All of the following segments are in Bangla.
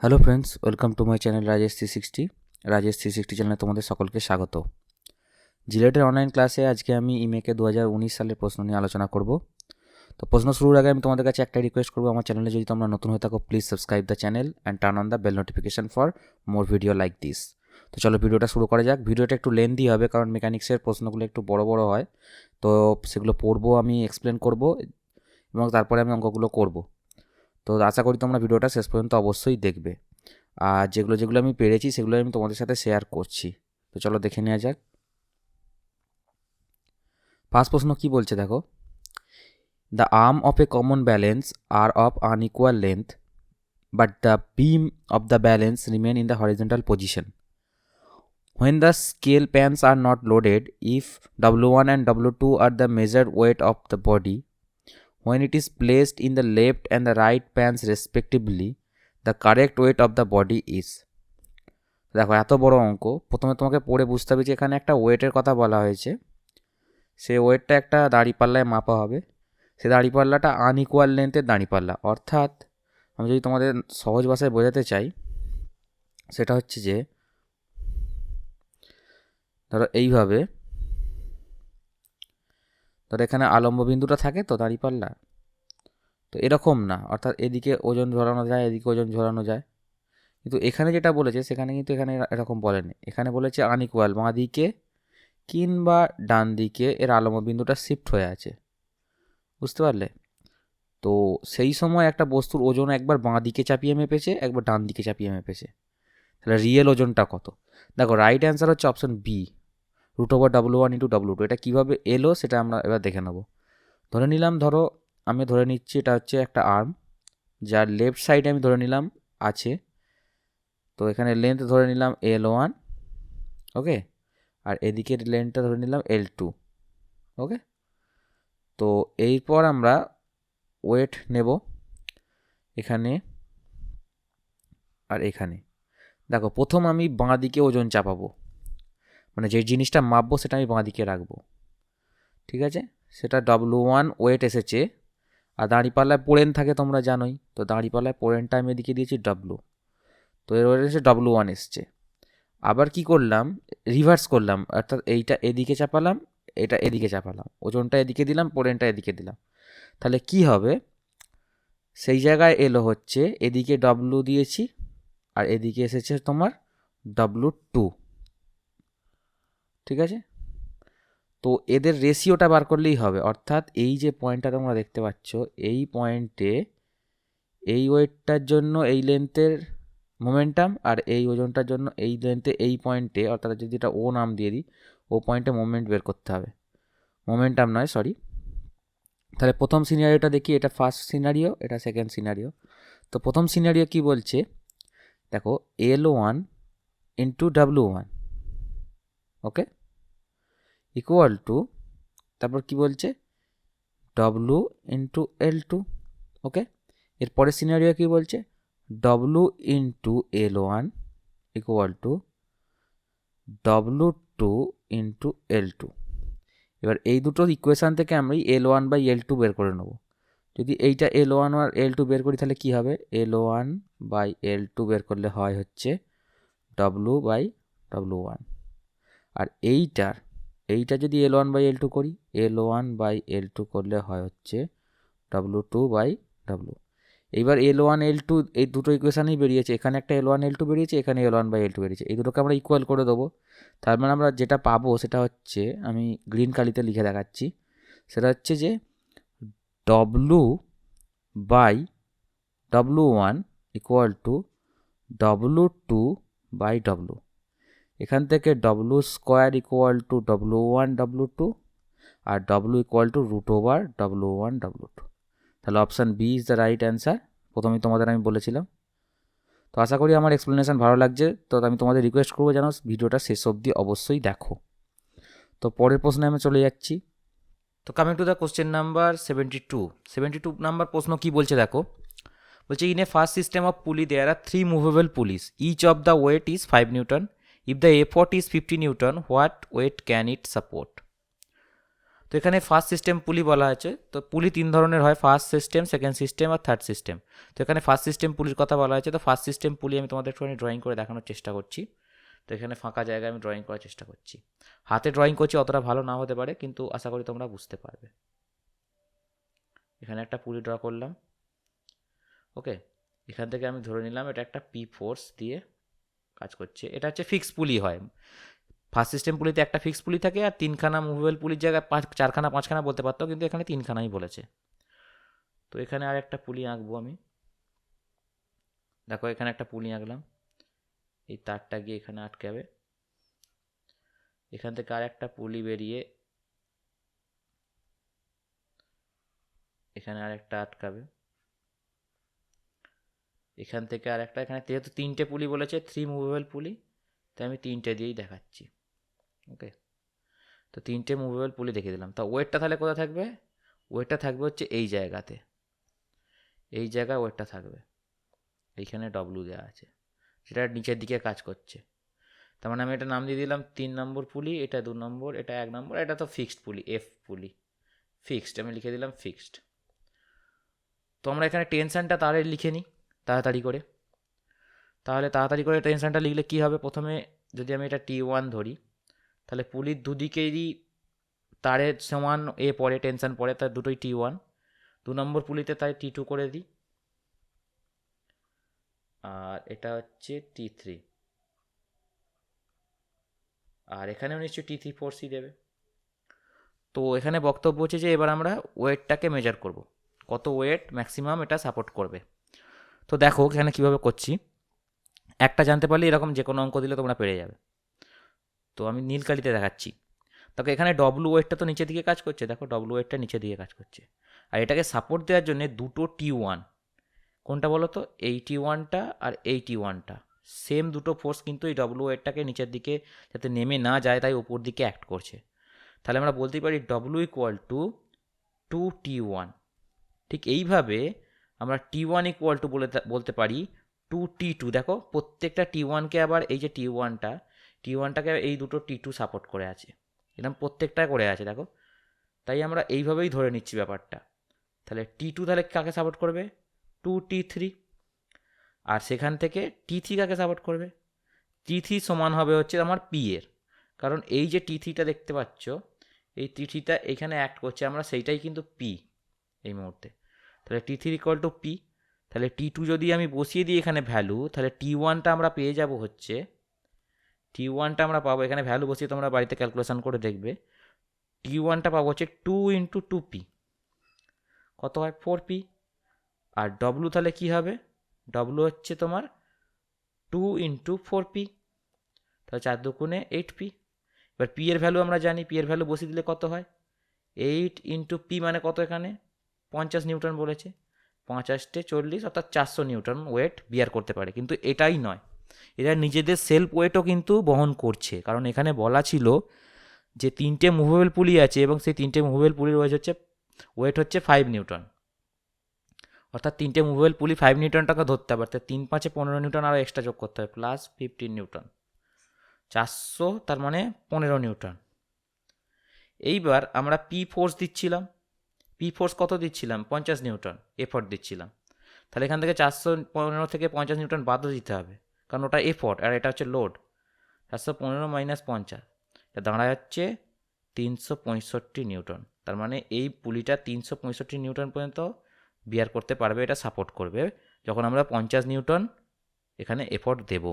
Hello friends, welcome to my channel Rajesh 360 চ্যানেলে তোমাদের সকলকে স্বাগত। জিলেটের অনলাইন ক্লাসে আজকে আমি ইমেকে 2019 সালের প্রশ্ন নিয়ে আলোচনা করব। তো প্রশ্ন শুরুর আগে আমি তোমাদের কাছে একটা রিকোয়েস্ট করবো, আমার চ্যানেলে যদি তোমরা নতুন হয়ে থাকো please subscribe the channel and turn on the bell notification for more video like this. তো চলো ভিডিওটা শুরু করা যাক। ভিডিওটা একটু লেন্দি হবে কারণ মেকানিক্সের প্রশ্নগুলো একটু বড় বড় হয়, তো সেগুলো পড়বো, আমি এক্সপ্লেন করব এবং তারপরে আমি অঙ্কগুলো করব। তো আশা করি তোমরা ভিডিওটা শেষ পর্যন্ত অবশ্যই দেখবে। আর যেগুলো যেগুলো আমি পেরেছি সেগুলো আমি তোমাদের সাথে শেয়ার করছি। তো চলো দেখে নেওয়া যাক। ফার্স্ট প্রশ্ন কি বলছে দেখো, the arm of a common balance are of unequal length but the beam of the balance remain in the horizontal position when the scale pans are not loaded if W1 and W2 are the measured weight of the body when it is placed in the left and the right pans respectively the correct weight of the body is। দেখো এত বড় অঙ্ক, প্রথমে তোমাকে পড়ে বুঝতে হবে যে এখানে একটা ওয়েটের কথা বলা হয়েছে। সে ওয়েটটা একটা দাঁড়িপাল্লায় মাপা হবে, সে দাঁড়িপাল্লাটা আনইকুয়াল লেন্থের দাঁড়িপাল্লা। অর্থাৎ আমি যদি তোমাদের সহজ ভাষায় বোঝাতে চাই সেটা হচ্ছে যে ধরো এইভাবে, ধরো এখানে আলম্ব বিন্দুটা থাকে তো দাঁড়িপাল্লা, তো এরকম না, অর্থাৎ এদিকে ওজন ঝরানো যায় এদিকে ওজন ঝরানো যায়। কিন্তু এখানে যেটা বলেছে সেখানে কিন্তু এখানে এরকম বলেনি, এখানে বলেছে আনইকুয়াল, বাঁ দিকে কিংবা ডান দিকে এর আলম্ব বিন্দুটা শিফট হয়ে আছে, বুঝতে পারলে? তো সেই সময় একটা বস্তুর ওজন একবার বাঁ দিকে চাপিয়ে মেপেছে, একবার ডান দিকে চাপিয়ে মেপেছে, তাহলে রিয়েল ওজনটা কত? দেখো রাইট অ্যান্সার হচ্ছে অপশন বি, √/W1 × W2। এটা কীভাবে এলো সেটা আমরা এবার দেখে নেব। ধরে নিলাম, আমি ধরে নিচ্ছি এটা হচ্ছে একটা আর্ম, যার লেফট সাইডে আমি ধরে নিলাম আছে, তো এখানে লেন্থ ধরে নিলাম L1, ওকে, আর এদিকের লেন্থটা ধরে নিলাম L2, ওকে। তো এরপর আমরা ওয়েট নেব এখানে আর এখানে। দেখো প্রথম আমি বাঁ দিকে ওজন চাপাবো, মানে যে জিনিসটা মাপবো সেটা আমি বাঁ দিকে রাখবো, ঠিক আছে। সেটা W1 ওয়েট এসেছে, আর দাঁড়িপাল্লায় পোড়েন থাকে তোমরা জানোই, তো দাঁড়িপাল্লায় পোড়েনটা আমি এদিকে দিয়েছি W, তো এর ওয়েট এসে W1 এসছে। আবার কি করলাম, রিভার্স করলাম, অর্থাৎ এইটা এদিকে চাপালাম, এটা এদিকে চাপালাম, ওজনটা এদিকে দিলাম, পোড়েনটা এদিকে দিলাম। তাহলে কি হবে, সেই জায়গায় এলো হচ্ছে এদিকে W দিয়েছি আর এদিকে এসেছে তোমার W2, ঠিক আছে। তো এদের রেশিওটা বার করলেই হবে, অর্থাৎ এই যে পয়েন্টটা তোমরা দেখতে পাচ্ছ, এই পয়েন্টে এই ওয়েটটার জন্য এই লেন্থের মোমেন্টাম, আর এই ওজনটার জন্য এই লেন্থে এই পয়েন্টে, অর্থাৎ যদি এটা ও নাম দিয়ে দিই, ও পয়েন্টে মোমেন্ট বের করতে হবে, মোমেন্টাম নয় সরি। তাহলে প্রথম সিনারিওটা দেখি, এটা ফার্স্ট সিনারিও, এটা সেকেন্ড সিনারিও। তো প্রথম সিনারিও কি বলছে দেখো, L1 × W1, okay, equal to, তারপর কি বলছে W × L2, ওকে। এরপরের সিনারিও কি বলছে W × L1 equal to W2 × L2। এবার এই দুটো ইকুয়েশান থেকে আমি L1/L2 বের করে নেব। যদি এইটা L1 আর L2 বের করি তাহলে কি হবে, L1/L2 বের করলে হয় হচ্ছে W/W1। আর এইটা যদি L1/L2 করি, L1/L2 করলে হয় হচ্ছে W2/W। এইবার L1 L2 এই দুটো ইকুয়েশানই বেরিয়েছে, এখানে একটা L1 L2 বেরিয়েছে, এখানে L1/L2 বেরিয়েছে, এই দুটোকে আমরা ইকুয়াল করে দেবো। তার মানে আমরা যেটা পাবো সেটা হচ্ছে, আমি গ্রিন কালিতে লিখে দেখাচ্ছি, সেটা হচ্ছে যে W/W1 ইকুয়াল টু W2/W। এখান থেকে W² ইকুয়াল টু W1/W2 আর W ইকুয়াল টু √/W1/W2। তাহলে option B is the right answer, প্রথমেই তোমাদের আমি বলেছিলাম। তো আশা করি আমার এক্সপ্লেনেশন ভালো লাগছে, তো আমি তোমাদের রিকোয়েস্ট করবো যেন ভিডিওটা শেষ অবধি অবশ্যই দেখো। তো পরের প্রশ্নে আমি চলে যাচ্ছি। তো coming to the question number 72 number প্রশ্ন কি বলছে দেখো, বলছে in a first system of pulley there are 3 movable pulleys, each of the weight is 5 newton, if the effort is 50 newton what weight can it support. তো এখানে ফার্স্ট সিস্টেম পুলি বলা আছে। তো পুলি 3 ধরনের হয়, ফার্স্ট সিস্টেম, সেকেন্ড সিস্টেম আর থার্ড সিস্টেম। তো এখানে ফার্স্ট সিস্টেম পুলির কথা বলা আছে। তো ফার্স্ট সিস্টেম পুলি আমি তোমাদের একটুখানি ড্রয়িং করে দেখানোর চেষ্টা করছি। তো এখানে ফাঁকা জায়গায় আমি ড্রয়িং করার চেষ্টা করছি। হাতে ড্রয়িং করছি, অতটা ভালো না হতে পারে, কিন্তু আশা করি তোমরা বুঝতে পারবে। এখানে একটা পুলি ড্র করলাম। ওকে, এখান থেকে আমি ধরে নিলাম এটা একটা পি ফোর্স দিয়ে কাজ করছে। এটা হচ্ছে ফিক্স পুলি হয়। ফার্স্ট সিস্টেম পুলিতে একটা ফিক্স পুলি থাকে, আর 3খানা মুভেবল পুলির জায়গায় 4খানা 5খানা বলতে পারতো, কিন্তু এখানে 3খানাই বলেছে। তো এখানে আর একটা পুলি আঁকবো আমি। দেখো এখানে একটা পুলি আঁকলাম, এই তারটা গিয়ে এখানে আটকাবে। এখান থেকে আর একটা পুলি বেরিয়ে এখানে আর একটা আটকাবে। এখান থেকে আর একটা, এখানে যেহেতু 3টে পুলি বলেছে, 3 মুভেবল পুলি, তাই আমি 3টে দিয়েই দেখাচ্ছি। ওকে, তো 3টে মুভেবল পুলি দেখিয়ে দিলাম। তা ওয়েটটা তাহলে কোথায় থাকবে? ওয়েটটা থাকবে হচ্ছে এই জায়গাতে, এই জায়গায় ওয়েটটা থাকবে। এইখানে ডব্লু দেওয়া আছে, সেটা নিচের দিকে কাজ করছে। তার মানে আমি এটা নাম দিয়ে দিলাম 3 নম্বর পুলি, এটা 2 নম্বর, এটা 1 নম্বর, এটা তো ফিক্সড পুলি, এফ পুলি ফিক্সড, আমি লিখে দিলাম ফিক্সড। তো আমরা এখানে টেনশনটা তারের লিখে নিই তাড়াতাড়ি করে। তাহলে তাড়াতাড়ি করে টেনশনটা লিখলে কী হবে? প্রথমে যদি আমি এটা T1 ধরি, তাহলে পুলির দুদিকেরই তারের সমান এ পড়ে, টেনশন পড়ে, তার দুটোই T1। 2 নম্বর পুলিতে তাই T2 করে দিই, আর এটা হচ্ছে T3, আর এখানেও নিশ্চয়ই T3 ফোর্সই দেবে। তো এখানে বক্তব্য হচ্ছে যে এবার আমরা ওয়েটটাকে মেজার করব, কত ওয়েট ম্যাক্সিমাম এটা সাপোর্ট করবে। তো দেখো এখানে কীভাবে করছি। একটা জানতে পারলে এরকম যে কোনো অঙ্ক দিলে তোমরা পেরে যাবে। তো আমি নীল কালিতে দেখাচ্ছি। দেখো এখানে ডব্লু ওয়েটটা তো নিচের দিকে কাজ করছে, দেখো ডব্লু ওয়েটটা নিচের দিকে কাজ করছে। আর এটাকে সাপোর্ট দেওয়ার জন্য দুটো T1, কোনটা বলো তো? এই T1টা আর এই T1টা, সেম দুটো ফোর্স কিন্তু এই ডব্লু ওয়েটটাকে নিচের দিকে যাতে নেমে না যায় তাই ওপর দিকে অ্যাক্ট করছে। তাহলে আমরা বলতেই পারি ডব্লু ইকুয়াল টু 2T1। ঠিক এইভাবে আমরা T1 ইকুয়াল টু বলতে পারি 2T2। দেখো প্রত্যেকটা T1কে আবার এই যে T1টাকে এই দুটো T2 সাপোর্ট করে আছে, এরকম প্রত্যেকটা করে আছে দেখো। তাই আমরা এইভাবেই ধরে নিচ্ছি ব্যাপারটা। তাহলে T2 তাহলে কাকে সাপোর্ট করবে? 2T3। আর সেখান থেকে T3 কাকে সাপোর্ট করবে? T3 সমান হবে হচ্ছে আমার P এর, কারণ এই যে T3টা দেখতে পাচ্ছ, এই T3টা এইখানে অ্যাক্ট করছে, আমরা সেইটাই কিন্তু P এই মুহূর্তে। তাহলে T3 ইকুয়াল টু P। তাহলে T2 যদি আমি বসিয়ে দিই এখানে ভ্যালু, তাহলে T1টা আমরা পেয়ে যাব হচ্ছে, T1টা আমরা পাবো, এখানে ভ্যালু বসিয়ে তোমরা বাড়িতে ক্যালকুলেশন করে দেখবে। T1টা পাবো হচ্ছে 2 ইন্টু 2P, কত হয়? 4P। আর ডব্লু তাহলে কী হবে? ডব্লু হচ্ছে তোমার 2 ইন্টু 4P, তাহলে 4 দুগুণে 8P। এবার P এর ভ্যালু আমরা জানি, P এর ভ্যালু বসিয়ে দিলে কত হয়? 8 ইন্টু P মানে কত? এখানে 50 নিউটন বলেছে, 50 40, অর্থাৎ 400 নিউটন ওয়েট বিয়ার করতে পারে। কিন্তু এটাই নয়, এরা নিজেদের সেলফ ওয়েটও কিন্তু বহন করছে, কারণ এখানে বলা ছিল যে 3টে মুভেবল পুলি আছে এবং সেই 3টে মুভেবল পুলির ওয়েট হচ্ছে 5 নিউটন। অর্থাৎ 3টে মুভেবল পুলি 5 নিউটনটাকে ধরতে হবে, অর্থাৎ 3 5 15 নিউটন আরও এক্সট্রা যোগ করতে হবে, প্লাস 15 নিউটন, 400, তার মানে 15 নিউটন। এইবার আমরা পি ফোর্স দিচ্ছিলাম, পি ফোর্স কত দিচ্ছিলাম? 50 নিউটন এফর্ট দিচ্ছিলাম। তাহলে এখান থেকে 415 থেকে 50 নিউটন বাদও দিতে হবে, কারণ ওটা এফর্ট আর এটা হচ্ছে লোড। 415 মাইনাস 50, এটা দাঁড়ায় হচ্ছে 365 নিউটন। তার মানে এই পুলিটা 365 নিউটন পর্যন্ত বিয়ার করতে পারবে, এটা সাপোর্ট করবে যখন আমরা 50 নিউটন এখানে এফর্ট দেব।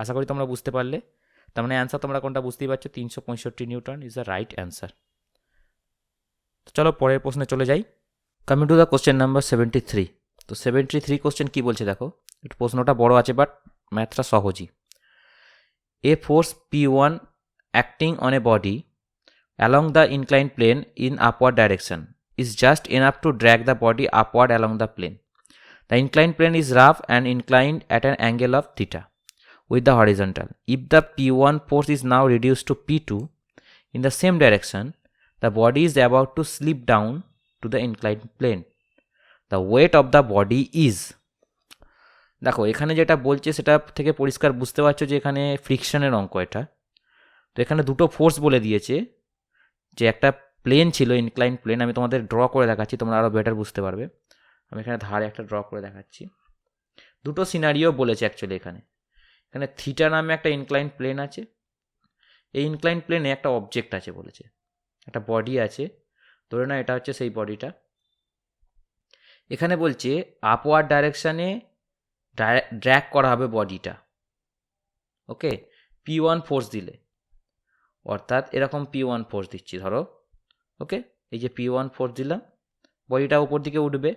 আশা করি তোমরা বুঝতে পারলে। তার মানে অ্যান্সার তোমরা কোনটা বুঝতেই পারছো, 365 Newton is the right answer. তো চলো পরের প্রশ্নে চলে যাই। Coming to the question number 73। তো 73 কোশ্চেন কী বলছে দেখো, একটু প্রশ্নটা বড় আছে বাট ম্যাথটা সহজই। A force P1 acting on a body along the inclined plane in upward direction is just enough to drag the body upward along the plane. The inclined plane is rough and inclined at an angle of theta with the horizontal. If the P1 force is now reduced to P2 in the same direction, the body is about to slip down to the inclined plane. The weight of the body is, দেখো এখানে যেটা বলছে সেটা থেকে পরিষ্কার বুঝতে পারছো যে এখানে ফ্রিকশনের অঙ্ক এটা। তো এখানে দুটো ফোর্স বলে দিয়েছে, যে একটা প্লেন ছিল, ইনক্লাইন প্লেন। আমি তোমাদের ড্র করে দেখাচ্ছি, তোমরা আরও বেটার বুঝতে পারবে। আমি এখানে ধারে একটা ড্র করে দেখাচ্ছি। দুটো সিনারিও বলেছে অ্যাকচুয়ালি এখানে। এখানে থিটা নামে একটা ইনক্লাইন প্লেন আছে, এই ইনক্লাইন প্লেনে একটা অবজেক্ট আছে বলেছে, একটা বডি আছে, ধরে না এটা হচ্ছে সেই বডিটা। এখানে বলছে আপওয়ার্ড ডাইরেকশানে ড্র্যাগ করা হবে বডিটা, ওকে, P1 ফোর্স দিলে, অর্থাৎ এরকম P1 ফোর্স দিচ্ছি ধরো, ওকে, এই যে P1 ফোর্স দিলাম, বডিটা উপর দিকে উঠবে।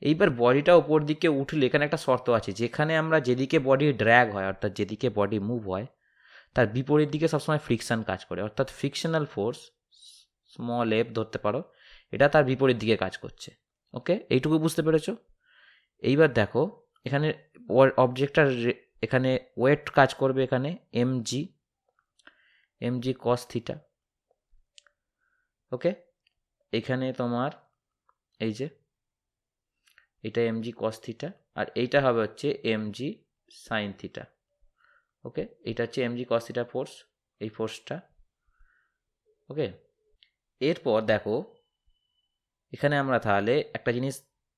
এইবার বডিটা উপর দিকে উঠলে এখানে একটা শর্ত আছে, যেখানে আমরা যেদিকে বডি ড্র্যাগ হয়, অর্থাৎ যেদিকে বডি মুভ হয়, তার বিপরীত দিকে সবসময় ফ্রিকশান কাজ করে, অর্থাৎ ফ্রিকশনাল ফোর্স স্মল এফ ধরতে পারো, এটা তার বিপরীত দিকে কাজ করছে। ওকে, এইটুকু বুঝতে পেরেছো? এইবার দেখো এখানে অবজেক্টটার এখানে ওয়েট কাজ করবে, এখানে এমজি কস থিটা। ওকে, এখানে তোমার এই যে এটা এমজি কস থিটা, আর এইটা হবে হচ্ছে এমজি সাইন থিটা। ওকে, এটা হচ্ছে এমজি কস থিটা ফোর্স, এই ফোর্সটা। ওকে, এরপর দেখো এখানে আমরা তাহলে একটা জিনিস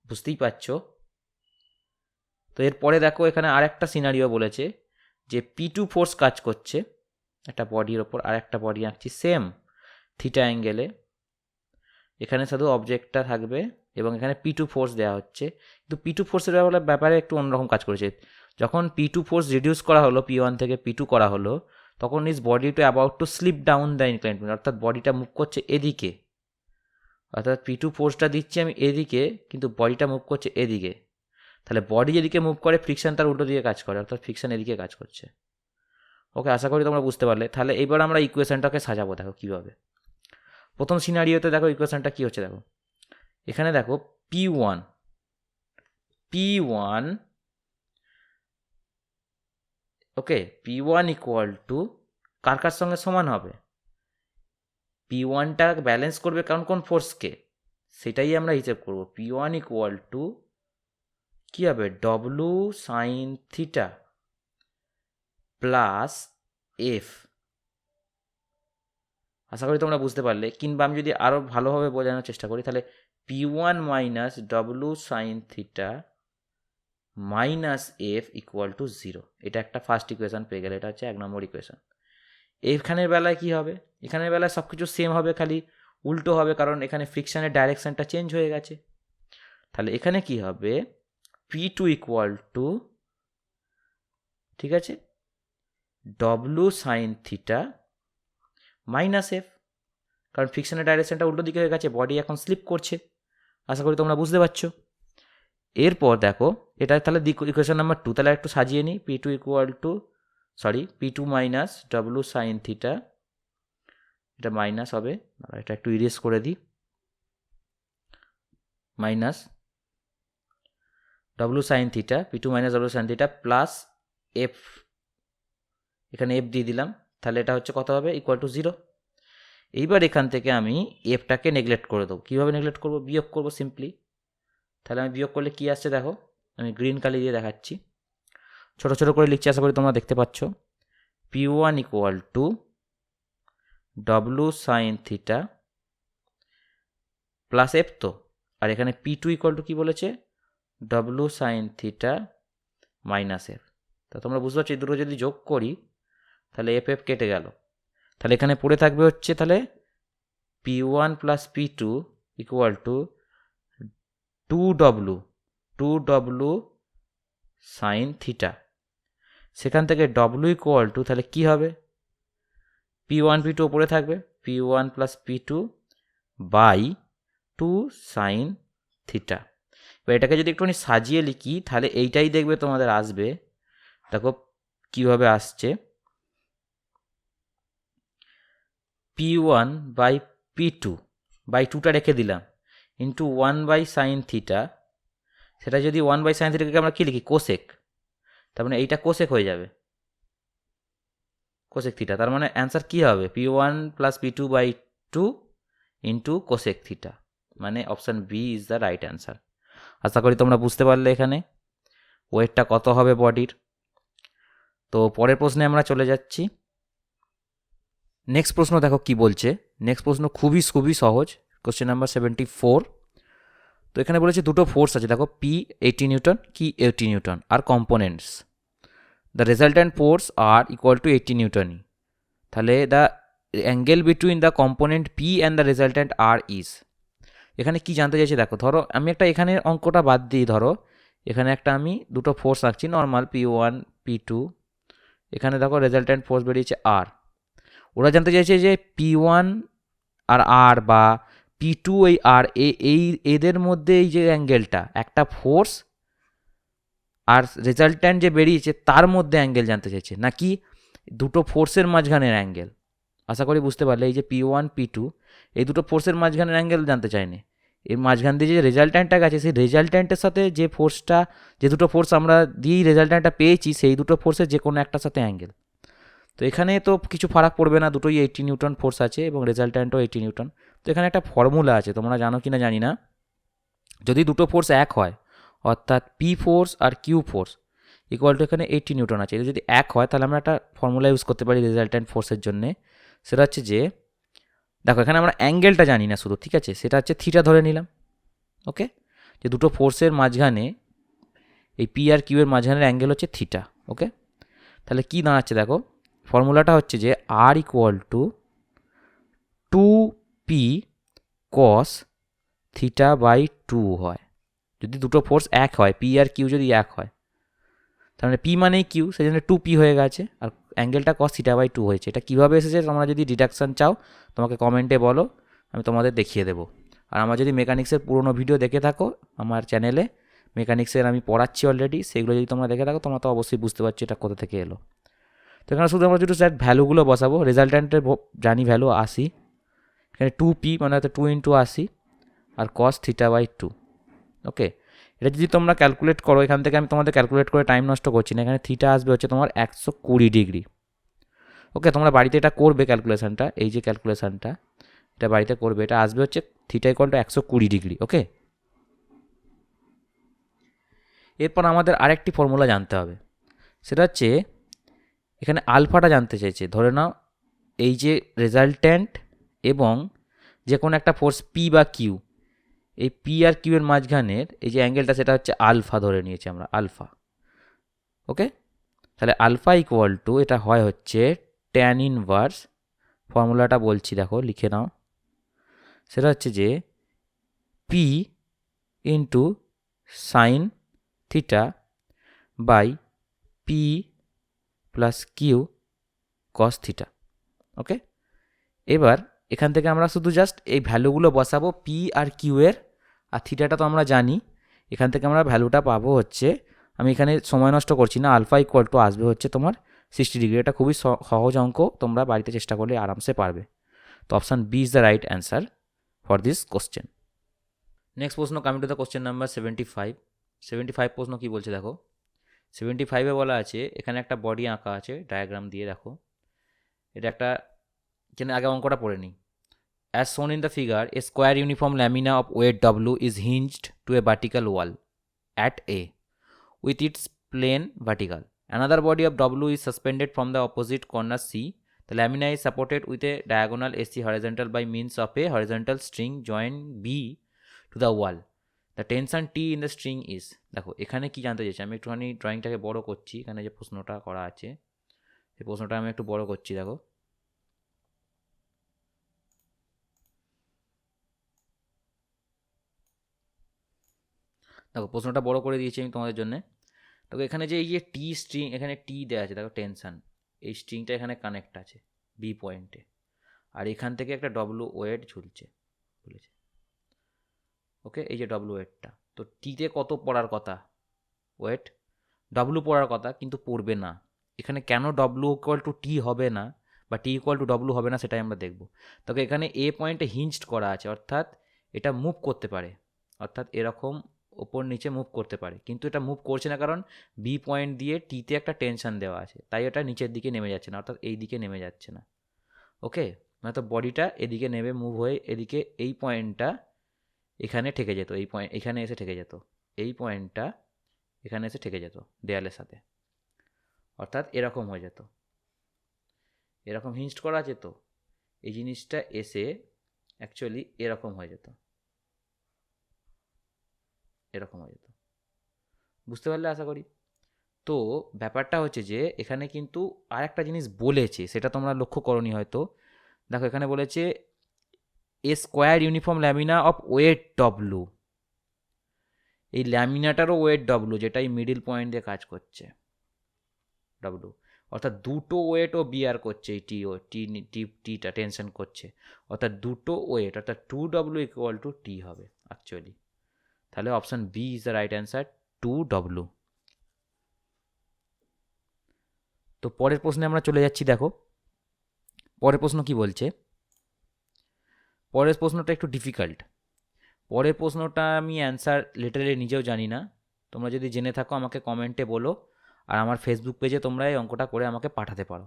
বুঝতেই পারছো। তো এরপরে দেখো এখানে আরেকটা সিনারিও বলেছে যে P2 ফোর্স কাজ করছে একটা বডির ওপর, আর একটা বডি আঁকছি সেম থিটা অ্যাঙ্গেলে, এখানে শুধু অবজেক্টটা থাকবে এবং এখানে P2 ফোর্স দেওয়া হচ্ছে। কিন্তু P2 ফোর্সের ব্যাপারে একটু অন্যরকম কাজ করেছে। যখন P2 ফোর্স রিডিউস করা হলো, P1 থেকে P2 করা হলো, তখন is body to about to slip down the inclined plane, অর্থাৎ বডিটা মুভ করছে এদিকে, অর্থাৎ P2 ফোর্সটা দিচ্ছি আমি এদিকে, কিন্তু বডিটা মুভ করছে এদিকে। তাহলে বডি যেদিকে মুভ করে ফ্রিকশন তার উল্টো দিকে কাজ করে, অর্থাৎ ফ্রিকশন এদিকে কাজ করছে। ওকে, আশা করি তোমরা বুঝতে পারলে। তাহলে এবার আমরা ইকুয়েশনটাকে সাজাবো, দেখো কীভাবে। প্রথম সিনারিওতে দেখো ইকুয়েশনটা কী হচ্ছে, দেখো এখানে দেখো P1 okay, P1 equal to কার কার সঙ্গে সমান হবে, P1টা ব্যালেন্স করবে কারণ কোন ফোর্সকে, সেটাই আমরা হিসেব করব। P1 ইকুয়াল টু কী হবে, W sine theta plus F. আশা করি তোমরা বুঝতে পারলে, কিংবা আমি যদি আরও ভালোভাবে বোঝানোর চেষ্টা করি, তাহলে P1 minus W sine theta minus F equal two 0। এটা একটা ফার্স্ট ইকুয়েশন পেয়ে গেলে, এটা হচ্ছে 1 নম্বর ইকুয়েশন। এখানের বেলায় কি হবে, এখানের বেলায় সব কিছু সেম হবে, খালি উল্টো হবে, কারণ এখানে ফ্রিকশনের ডাইরেকশানটা চেঞ্জ হয়ে গেছে। তাহলে এখানে কি হবে, P2 ইকুয়াল টু, ঠিক আছে, W sine theta minus F, কারণ ফ্রিকশনের ডাইরেকশনটা উল্টো দিকে হয়ে গেছে, বডি এখন স্লিপ করছে। আশা করি তোমরা বুঝতে পারছো। এরপর দেখো এটা তাহলে ইকুয়েশন নাম্বার 2, তাহলে একটু সাজিয়ে নিই। P2 equal to P2 minus W sine theta, এটা মাইনাস হবে, এটা একটু ইরেজ করে দিই, minus W sine theta, P2 minus W sine theta plus F, এখানে এফ দিয়ে দিলাম, তাহলে এটা হচ্ছে কত হবে, ইকুয়াল টু 0। এইবার এখান থেকে আমি এফটাকে নেগলেক্ট করে দেবো। কীভাবে নেগলেক্ট করবো, বিয়োগ করবো সিম্পলি। তাহলে আমি বিয়োগ করলে কী আসছে দেখো, আমি গ্রিন কালি দিয়ে দেখাচ্ছি, ছোটো ছোটো করে লিখছি, আশা করি তোমরা দেখতে পাচ্ছ। P1 equal to W sine theta plus F, তো আর এখানে P2 ইকুয়াল টু কী বলেছে, W sine theta minus F. তা তোমরা বুঝতে পারছো, এই দুটো যদি যোগ করি তাহলে এফ কেটে গেল, তাহলে এখানে পড়ে থাকবে হচ্ছে তাহলে P1 plus P2 equal to 2W sine theta. সেখান থেকে W ইকুয়াল টু তাহলে কী হবে, P1 P2 ওপরে থাকবে, P1 plus P2 by 2 sine theta. এবার এটাকে যদি একটুখানি সাজিয়ে লিখি তাহলে এইটাই দেখবে তোমাদের আসবে, দেখো কীভাবে আসছে, P1 বাই P2 বাই 2টা রেখে দিলাম, ইন্টু 1 বাই সাইন থিটা, সেটা যদি 1 বাই সাইন থিটাকে আমরা কী লিখি, কোসেক, তার মানে এইটা কোসেক হয়ে যাবে, কোসেক থিটা। তার মানে অ্যান্সার কী হবে, P1 plus P2 by 2 into cosec theta, মানে option B is the right answer. আশা করি তোমরা বুঝতে পারলে এখানে ওয়েটটা কত হবে বডির। তো পরের প্রশ্নে আমরা চলে যাচ্ছি। নেক্সট প্রশ্ন দেখো কি বলছে। নেক্সট প্রশ্ন খুবই খুবই সহজ, কোশ্চেন নাম্বার 74। তো এখানে বলেছে দুটো ফোর্স আছে, দেখো পি 80 নিউটন, কি 80 নিউটন আর components. The resultant force R equal to 80 নিউটনই। তাহলে the angle between the component P and the resultant R is. এখানে কি জানতে চাইছে দেখো, ধরো আমি একটা এখানে অঙ্কটা বাদ দিই, ধরো এখানে একটা আমি দুটো ফোর্স রাখছি নর্মাল P1 P2, এখানে দেখো রেজাল্ট্যান্ট ফোর্স বেরিয়েছে আর। ওরা জানতে চাইছে যে P1 আর আর বা P2 এই আর এই এদের মধ্যে এই যে অ্যাঙ্গেলটা, একটা ফোর্স আর রেজাল্ট্যান্ট যে বেরিয়েছে তার মধ্যে অ্যাঙ্গেল জানতে চাইছে, নাকি দুটো ফোর্সের মাঝখানের অ্যাঙ্গেল। আশা করি বুঝতে পারলে, এই যে P1 P2 এই দুটো ফোর্সের মাঝখানের অ্যাঙ্গেল জানতে চাইনি, এর মাঝখান দিয়ে যে রেজাল্ট্যান্টটা গেছে সেই রেজাল্ট্যান্টের সাথে যে ফোর্সটা, যে দুটো ফোর্স আমরা দিয়েই রেজাল্ট্যান্টটা পেয়েছি সেই দুটো ফোর্সের যে কোনো একটার সাথে অ্যাঙ্গেল। তো এখানে তো কিছু ফারাক পড়বে না, দুটোই 80 নিউটন ফোর্স আছে এবং রেজাল্ট্যান্টও 80 নিউটন। তো এখানে একটা ফর্মুলা আছে, তোমরা জানো কি না জানি না। যদি দুটো ফোর্স এক হয়, অর্থাৎ পি ফোর্স আর কিউ ফোর্স ইকুয়াল টু এখানে 80 নিউটন আছে, এটা যদি এক হয় তাহলে আমরা একটা ফর্মুলা ইউজ করতে পারি রেজাল্ট্যান্ট ফোর্সের জন্যে। সেটা হচ্ছে যে, দেখো এখানে আমরা অ্যাঙ্গেলটা জানি না শুধু, ঠিক আছে, সেটা হচ্ছে থিটা ধরে নিলাম। ওকে, যে দুটো ফোর্সের মাঝখানে এই পি আর কিউ এর মাঝখানের অ্যাঙ্গেল হচ্ছে থিটা। ওকে, তাহলে কি দাঁড়াচ্ছে দেখো, ফর্মুলাটা হচ্ছে যে R equal to 2p cos theta by 2 হয়। যদি দুটো ফোর্স এক হয়, পি আর কিউ যদি এক হয়, তার মানে পি মানেই কিউ, সেই জন্য 2p হয়ে গেছে, আর অ্যাঙ্গেলটা কস থিটা বাই 2 হয়েছে। এটা কীভাবে এসেছে তোমরা যদি ডিডাকশান চাও তোমাকে কমেন্টে বলো, আমি তোমাদের দেখিয়ে দেবো। আর আমার যদি মেকানিক্সের পুরোনো ভিডিও দেখে থাকো আমার চ্যানেলে, মেকানিক্সের আমি পড়াচ্ছি অলরেডি, সেগুলো যদি তোমরা দেখে থাকো তোমরা তো অবশ্যই বুঝতে পারছো এটা কোথা থেকে এলো। তো এখানে শুধু আমরা যদি স্যার ভ্যালুগুলো বসাবো, রেজাল্ট্যান্টের জানি ভ্যালু 80, এখানে 2p মানে হচ্ছে 2 × 80 আর কস থিটা বাই 2। ওকে, এটা যদি তোমরা ক্যালকুলেট করো, এখান থেকে আমি তোমাদের ক্যালকুলেট করে টাইম নষ্ট করছি না, এখানে থিটা আসবে হচ্ছে তোমার 120 ডিগ্রি। ওকে, তোমরা বাড়িতে এটা করবে ক্যালকুলেশানটা, এই যে ক্যালকুলেশানটা এটা বাড়িতে করবে, এটা আসবে হচ্ছে থিটা ইকুয়াল টু 120 ডিগ্রি। ওকে, এরপর আমাদের আরেকটি ফর্মুলা জানতে হবে, সেটা হচ্ছে এখানে আলফাটা জানতে চাইছে। ধরে নাও এই যে রেজাল্ট্যান্ট এবং যে কোনো একটা ফোর্স পি বা কিউ, এই পি আর কিউ এর মাঝখানের এই যে অ্যাঙ্গেলটা সেটা হচ্ছে আলফা ধরে নিয়েছি আমরা, আলফা। ওকে, তাহলে আলফা ইকুয়াল টু এটা হয় হচ্ছে ট্যান ইনভার্স, ফর্মুলাটা বলছি দেখো লিখে নাও, সেটা হচ্ছে যে P into sine theta by P plus Q cos theta. Okay, এবার এখান থেকে আমরা শুধু জাস্ট এই ভ্যালুগুলো বসাবো পি আর কিউ এর, আর থিটাটা তো আমরা জানি, এখান থেকে আমরা ভ্যালুটা পাবো হচ্ছে, আমি এখানে সময় নষ্ট করছি না, আলফা ইকুয়াল টু আসবে হচ্ছে তোমার 60 ডিগ্রি। এটা খুবই সহজ অঙ্ক, তোমরা বাড়িতে চেষ্টা করলে আরামসে পারবে। তো option B is the right answer for this question. Next প্রশ্ন, coming to the question number 75। 75 প্রশ্ন কী বলছে দেখো, 75-এ বলা আছে এখানে একটা বডি আঁকা আছে ডায়াগ্রাম দিয়ে, দেখো এটা একটা, এখানে আগে অঙ্কটা পড়ে নিই। As shown in the figure, a square uniform lamina of weight W is hinged to a vertical wall at A with its plane vertical. Another body of W is suspended from the opposite corner C. The lamina is supported with a diagonal AC horizontal by means of a horizontal string joined B to the wall. The tension T in the string is, দেখো এখানে কি জানতে চাইছি, আমি একটুখানি ড্রয়িংটাকে বড় করছি, এখানে যে প্রশ্নটা করা আছে সেই প্রশ্নটা আমি একটু বড় করছি। দেখো দেখো প্রশ্নটা বড় করে দিয়েছি আমি তোমাদের জন্য। দেখো এখানে যে এই যে টি স্ট্রিং, এখানে টি দেওয়া আছে, দেখো টেনশন, এই স্ট্রিংটা এখানে কানেক্ট আছে বি পয়েন্টে, আর এখান থেকে একটা ডব্লু ওয়েট ঝুলছে বলেছে। ওকে, এই যে ডব্লু ওয়েটটা, তো টিতে কত পড়ার কথা, ওয়েট ডব্লু পড়ার কথা কিন্তু পড়বে না। এখানে কেন ডব্লু ইকুয়াল টু টি হবে না বা টি ইকুয়াল টু ডব্লু হবে না সেটাই আমরা দেখব। তবে এখানে এ পয়েন্টে হিঞ্জড করা আছে, অর্থাৎ এটা মুভ করতে পারে, অর্থাৎ এরকম ওপর নিচে মুভ করতে পারে, কিন্তু এটা মুভ করছে না কারণ বি পয়েন্ট দিয়ে টিতে একটা টেনশন দেওয়া আছে, তাই এটা নিচের দিকে নেমে যাচ্ছে না, অর্থাৎ এই দিকে নেমে যাচ্ছে না। ওকে, মানে তো বডিটা এদিকে নেমে মুভ হয়ে এদিকে এই পয়েন্টটা এখানে ঠেকে যেত, এই পয়েন্ট এখানে এসে ঠেকে যেত, এই পয়েন্টটা এখানে এসে ঠেকে যেত দেয়ালের সাথে, অর্থাৎ এরকম হয়ে যেত, এরকম হিঞ্জড করা আছে তো, এই জিনিসটা এসে অ্যাকচুয়ালি এরকম হয়ে যেত, এরকম হয়ে যেত। বুঝতে পারলে আশা করি। তো ব্যাপারটা হচ্ছে যে এখানে কিন্তু আর একটা জিনিস বলেছে, সেটা তোমরা লক্ষ্য করনি হয়তো। দেখো এখানে বলেছে A square uniform lamina of weight W. এই ল্যামিনাটারও ওয়েট ডব্লু, যেটা এই মিডিল পয়েন্ট দিয়ে কাজ করছে ডব্লু, অর্থাৎ দুটো ওয়েটও বিয়ার করছে এই টিটা টেনশন করছে, অর্থাৎ দুটো ওয়েট, অর্থাৎ 2W ইকুয়াল টু টি হবে অ্যাকচুয়ালি। তাহলে option B is the right answer, 2W। তো পরের প্রশ্নে আমরা চলে যাচ্ছি। দেখো পরের প্রশ্ন কি বলছে। পরের প্রশ্নটা একটু ডিফিকাল্ট। পরের প্রশ্নটা আমি অ্যান্সার লিটারেলি নিজেও জানি না, তোমরা যদি জেনে থাকো আমাকে কমেন্টে বলো, আর আমার ফেসবুক পেজে তোমরা এই অঙ্কটা করে আমাকে পাঠাতে পারো।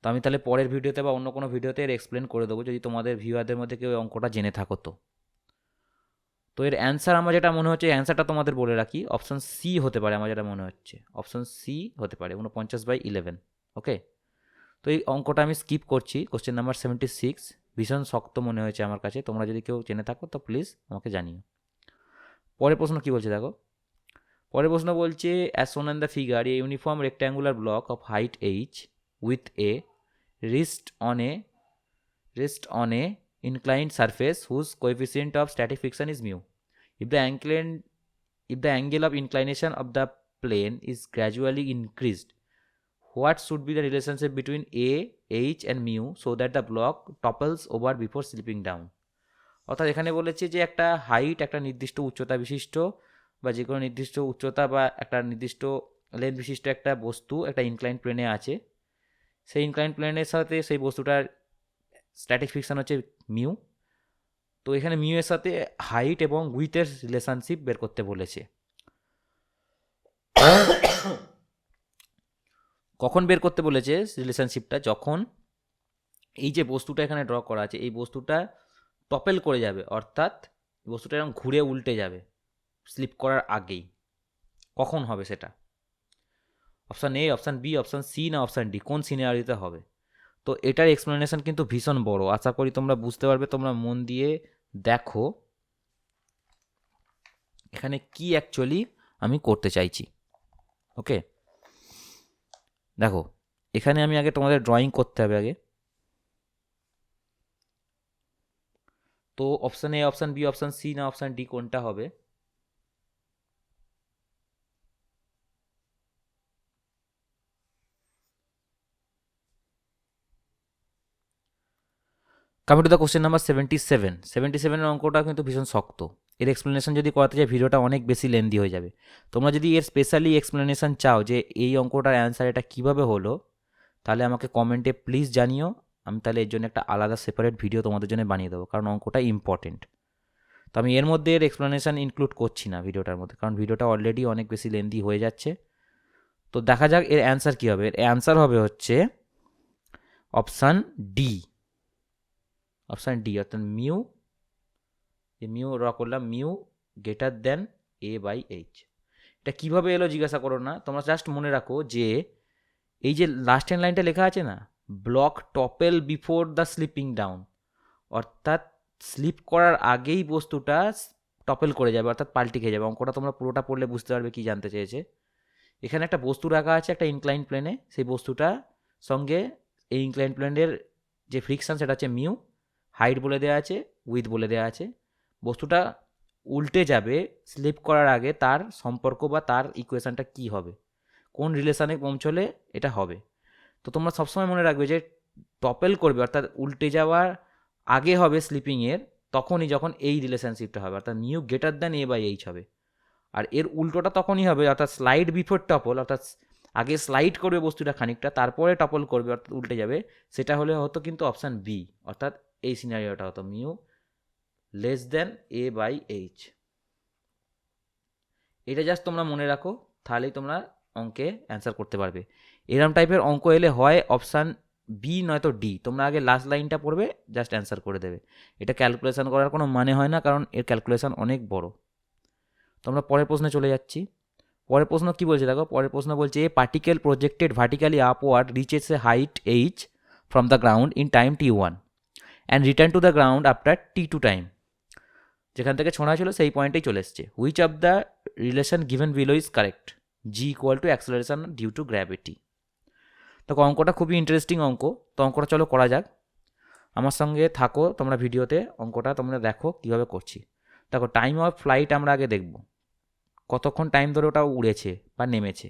তো আমি তাহলে পরের ভিডিওতে বা অন্য কোনো ভিডিওতে এর এক্সপ্লেন করে দেবো, যদি তোমাদের ভিউয়ারদের মধ্যে কেউ অঙ্কটা জেনে থাকো। তো এর অ্যান্সার আমার যেটা মনে হচ্ছে, অ্যান্সারটা তোমাদের বলে রাখি, অপশান সি হতে পারে। আমার যেটা মনে হচ্ছে অপশান সি হতে পারে, 49/11। ওকে, তো এই অঙ্কটা আমি স্কিপ করছি। কোশ্চেন নাম্বার 76 ভীষণ শক্ত মনে হয়েছে আমার কাছে, তোমরা যদি কেউ জেনে থাকো তো প্লিজ আমাকে জানিও। পরের প্রশ্ন কি বলছে দেখো। পরের প্রশ্ন বলছে as shown in the figure a uniform rectangular block of height h with a rest on a inclined surface whose coefficient of static friction is mu. If the angle of inclination of the plane is gradually increased, what should be the relationship between a, h and mu so that the block topples over before slipping down? অর্থাৎ এখানে বলেছে যে একটা হাইট, একটা নির্দিষ্ট উচ্চতা বিশিষ্ট বা যে কোনো নির্দিষ্ট উচ্চতা বা একটা নির্দিষ্ট লেন্থ বিশিষ্ট একটা বস্তু একটা ইনক্লাইন প্লেনে আছে। সেই ইনক্লাইন প্লেনের সাথে সেই বস্তুটার স্ট্যাটিক ফ্রিকশন হচ্ছে মিউ। তো এখানে মিউ এর সাথে হাইট এবং উইথের রিলেশনশিপ বের করতে বলেছে। কখন বের করতে বলেছে রিলেশনশিপটা? যখন এই যে বস্তুটা এখানে ড্র করা আছে, এই বস্তুটা টপেল করে যাবে, অর্থাৎ বস্তুটা এরকম ঘুরে উল্টে যাবে স্লিপ করার আগেই। কখন হবে সেটা? Option A, option B, option C না অপশান ডি? কোন সিনারিওতে হবে? তো এটার এক্সপ্লেনেশন কিন্তু ভীষণ বড়, আশা করি তোমরা বুঝতে পারবে। তোমরা মন দিয়ে দেখো এখানে কি অ্যাকচুয়ালি আমি করতে চাইছি। ওকে, দেখো এখানে আমি আগে তোমাদের ড্রয়িং করতে হবে আগে। তো option A, option B, option C না অপশান ডি কোনটা হবে? Coming to the question number 77। 77-এর অঙ্কটা কিন্তু ভীষণ শক্ত। এর এক্সপ্লেনেশন যদি করাতে চাই ভিডিওটা অনেক বেশি লেন্দি হয়ে যাবে। তোমরা যদি এর স্পেশালি এক্সপ্লেনেশন চাও যে এই অঙ্কটার অ্যান্সার এটা কীভাবে হলো, তাহলে আমাকে কমেন্টে প্লিজ জানিও। আমি তাহলে এর জন্য একটা আলাদা সেপারেট ভিডিও তোমাদের জন্য বানিয়ে দেবো, কারণ অঙ্কটা ইম্পর্টেন্ট। তো আমি এর মধ্যে এর এক্সপ্লেনেশন ইনক্লুড করছি না ভিডিওটার মধ্যে, কারণ ভিডিওটা অলরেডি অনেক বেশি লেন্দি হয়ে যাচ্ছে। তো দেখা যাক এর অ্যান্সার কী হবে। এর অ্যান্সার হবে হচ্ছে অপশান ডি। অপশান ডি, অর্থাৎ মিউ, যে মিউ ড্র করলাম, মিউ গ্রেটার দেন a/h। এটা কীভাবে এলো জিজ্ঞাসা করো না, তোমরা জাস্ট মনে রাখো যে এই যে লাস্ট হ্যান্ড লাইনটা লেখা আছে না, block topple before the slipping down, অর্থাৎ স্লিপ করার আগেই বস্তুটা টপেল করে যাবে, অর্থাৎ পাল্টি খেয়ে যাবে। অঙ্কটা তোমরা পুরোটা পড়লে বুঝতে পারবে কী জানতে চেয়েছে। এখানে একটা বস্তু রাখা আছে একটা ইনক্লাইন প্লেনে, সেই বস্তুটা সঙ্গে এই ইনক্লাইন প্লেনের যে ফ্রিকশন সেটা হচ্ছে মিউ, হাইট বলে দেওয়া আছে, উইথ বলে দেওয়া আছে। বস্তুটা উল্টে যাবে স্লিপ করার আগে, তার সম্পর্ক বা তার ইকুয়েশানটা কী হবে, কোন রিলেশানে পৌঁছলে এটা হবে। তো তোমরা সবসময় মনে রাখবে যে টপেল করবে, অর্থাৎ উল্টে যাওয়ার আগে হবে স্লিপিংয়ের, তখনই যখন এই রিলেশনশিপটা হবে, অর্থাৎ মিউ গ্রেটার দ্যান a/h হবে। আর এর উল্টোটা তখনই হবে, অর্থাৎ স্লাইড বিফোর টপল, অর্থাৎ আগে স্লাইড করবে বস্তুটা খানিকটা, তারপরে টপল করবে, অর্থাৎ উল্টে যাবে। সেটা হলে হতো কিন্তু অপশান বি, অর্থাৎ এই সিনারিওটা হতো মিউ লেস দেন a/h। এটা জাস্ট তোমরা মনে রাখো, তাহলেই তোমরা অঙ্কে অ্যান্সার করতে পারবে। এরম টাইপের অঙ্ক এলে হয় অপশান বি নয়তো ডি। তোমরা আগে লাস্ট লাইনটা পড়বে, জাস্ট অ্যান্সার করে দেবে। এটা ক্যালকুলেশন করার কোনো মানে হয় না, কারণ এর ক্যালকুলেশন অনেক বড়। তোমরা পরের প্রশ্নে চলে যাচ্ছি। পরের প্রশ্ন কি বলছে দেখো। পরের প্রশ্ন বলছে a particle projected vertically upward reaches a height h from the ground in time t1 and return to the ground after t2 time. যেখান থেকে ছোঁড়া ছিল সেই পয়েন্টেই চলে এসছে. Which of the relation given below is correct? G equal to acceleration due to gravity. তো অঙ্কটা খুবই ইন্টারেস্টিং অঙ্ক. তো অঙ্কটা চলো করা যাক. আমার সঙ্গে থাকো তোমরা ভিডিওতে, অঙ্কটা তোমরা দেখো কীভাবে করছি. দেখো টাইম অফ ফ্লাইট আমরা আগে দেখব, কতক্ষণ টাইম ধরে ওটা উড়েছে বা নেমেছে.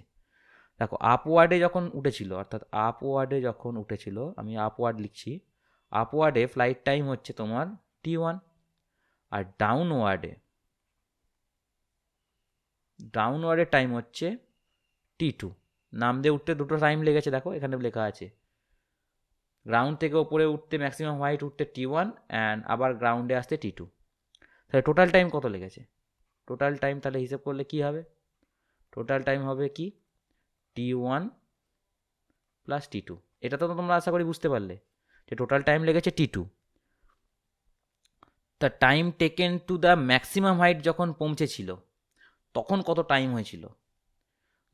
দেখো আপওয়ার্ডে যখন উঠেছিল, অর্থাৎ আপওয়ার্ডে যখন উঠেছিল, আমি আপওয়ার্ড লিখছি, আপওয়ার্ডে ফ্লাইট টাইম হচ্ছে তোমার t1, আর ডাউনওয়ার্ডের টাইম হচ্ছে t2. নাম দিয়ে উঠতে দুটো টাইম লেগেছে, দেখো এখানে লেখা আছে. গ্রাউন্ড থেকে ওপরে উঠতে ম্যাক্সিমাম হাইট উঠতে t1 অ্যান্ড আবার গ্রাউন্ডে আসতে t2. তাহলে টোটাল টাইম কত লেগেছে? টোটাল টাইম তাহলে হিসেব করলে কি হবে? টোটাল টাইম হবে কি t1 প্লাস t2. এটা তো তোমরা আশা করি বুঝতে পারলে যে টোটাল টাইম লেগেছে t2. The time taken to the maximum height যখন পৌঁছেছিল তখন কত টাইম হয়েছিল?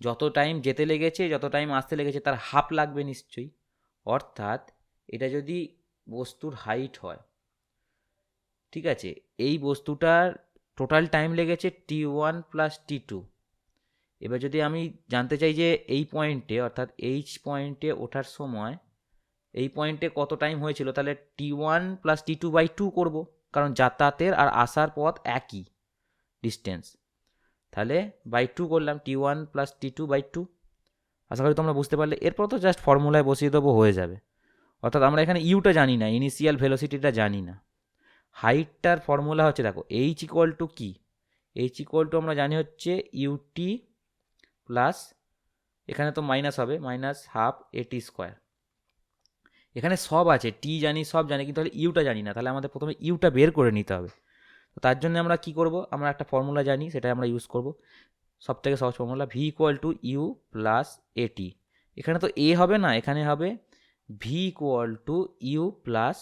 যত টাইম যেতে লেগেছে, যত টাইম আসতে লেগেছে তার হাফ লাগবে নিশ্চয়ই. অর্থাৎ এটা যদি বস্তুর হাইট হয়, ঠিক আছে, এই বস্তুটার টোটাল টাইম লেগেছে t1 প্লাস t2. এবার যদি আমি জানতে চাই যে এই পয়েন্টে, অর্থাৎ এইচ পয়েন্টে ওঠার সময় এই পয়েন্টে কত টাইম হয়েছিল, তাহলে t1 প্লাস t2 বাই 2 করবো, কারণ যাতায়াতের আর আসার পথ একই ডিস্টেন্স. তাহলে বাই 2 করলাম, t1 প্লাস t2 বাই 2. আশা করি তোমরা বুঝতে পারলে. এরপর তো জাস্ট ফর্মুলায় বসিয়ে দেবো, হয়ে যাবে. অর্থাৎ আমরা এখানে ইউটা জানি না, ইনিশিয়াল ভেলোসিটিটা জানি না. হাইটটার ফর্মুলা হচ্ছে, দেখো এইচ ইকুয়াল টু কি, এইচ ইকুয়াল টু আমরা জানি হচ্ছে ইউটি প্লাস, এখানে তো মাইনাস হবে, মাইনাস হাফ এটি স্কোয়ার. এখানে সব আছে, টি জানি, সব জানি, কিন্তু তাহলে ইউটা জানি না. তাহলে আমাদের প্রথমে ইউটা বের করে নিতে হবে. তো তার জন্য আমরা কি করব, আমরা একটা ফর্মুলা জানি, সেটা আমরা ইউজ করব. সব থেকে সহজ formula v equal to u plus at. এখানে তো এ হবে না, এখানে হবে v equal to u plus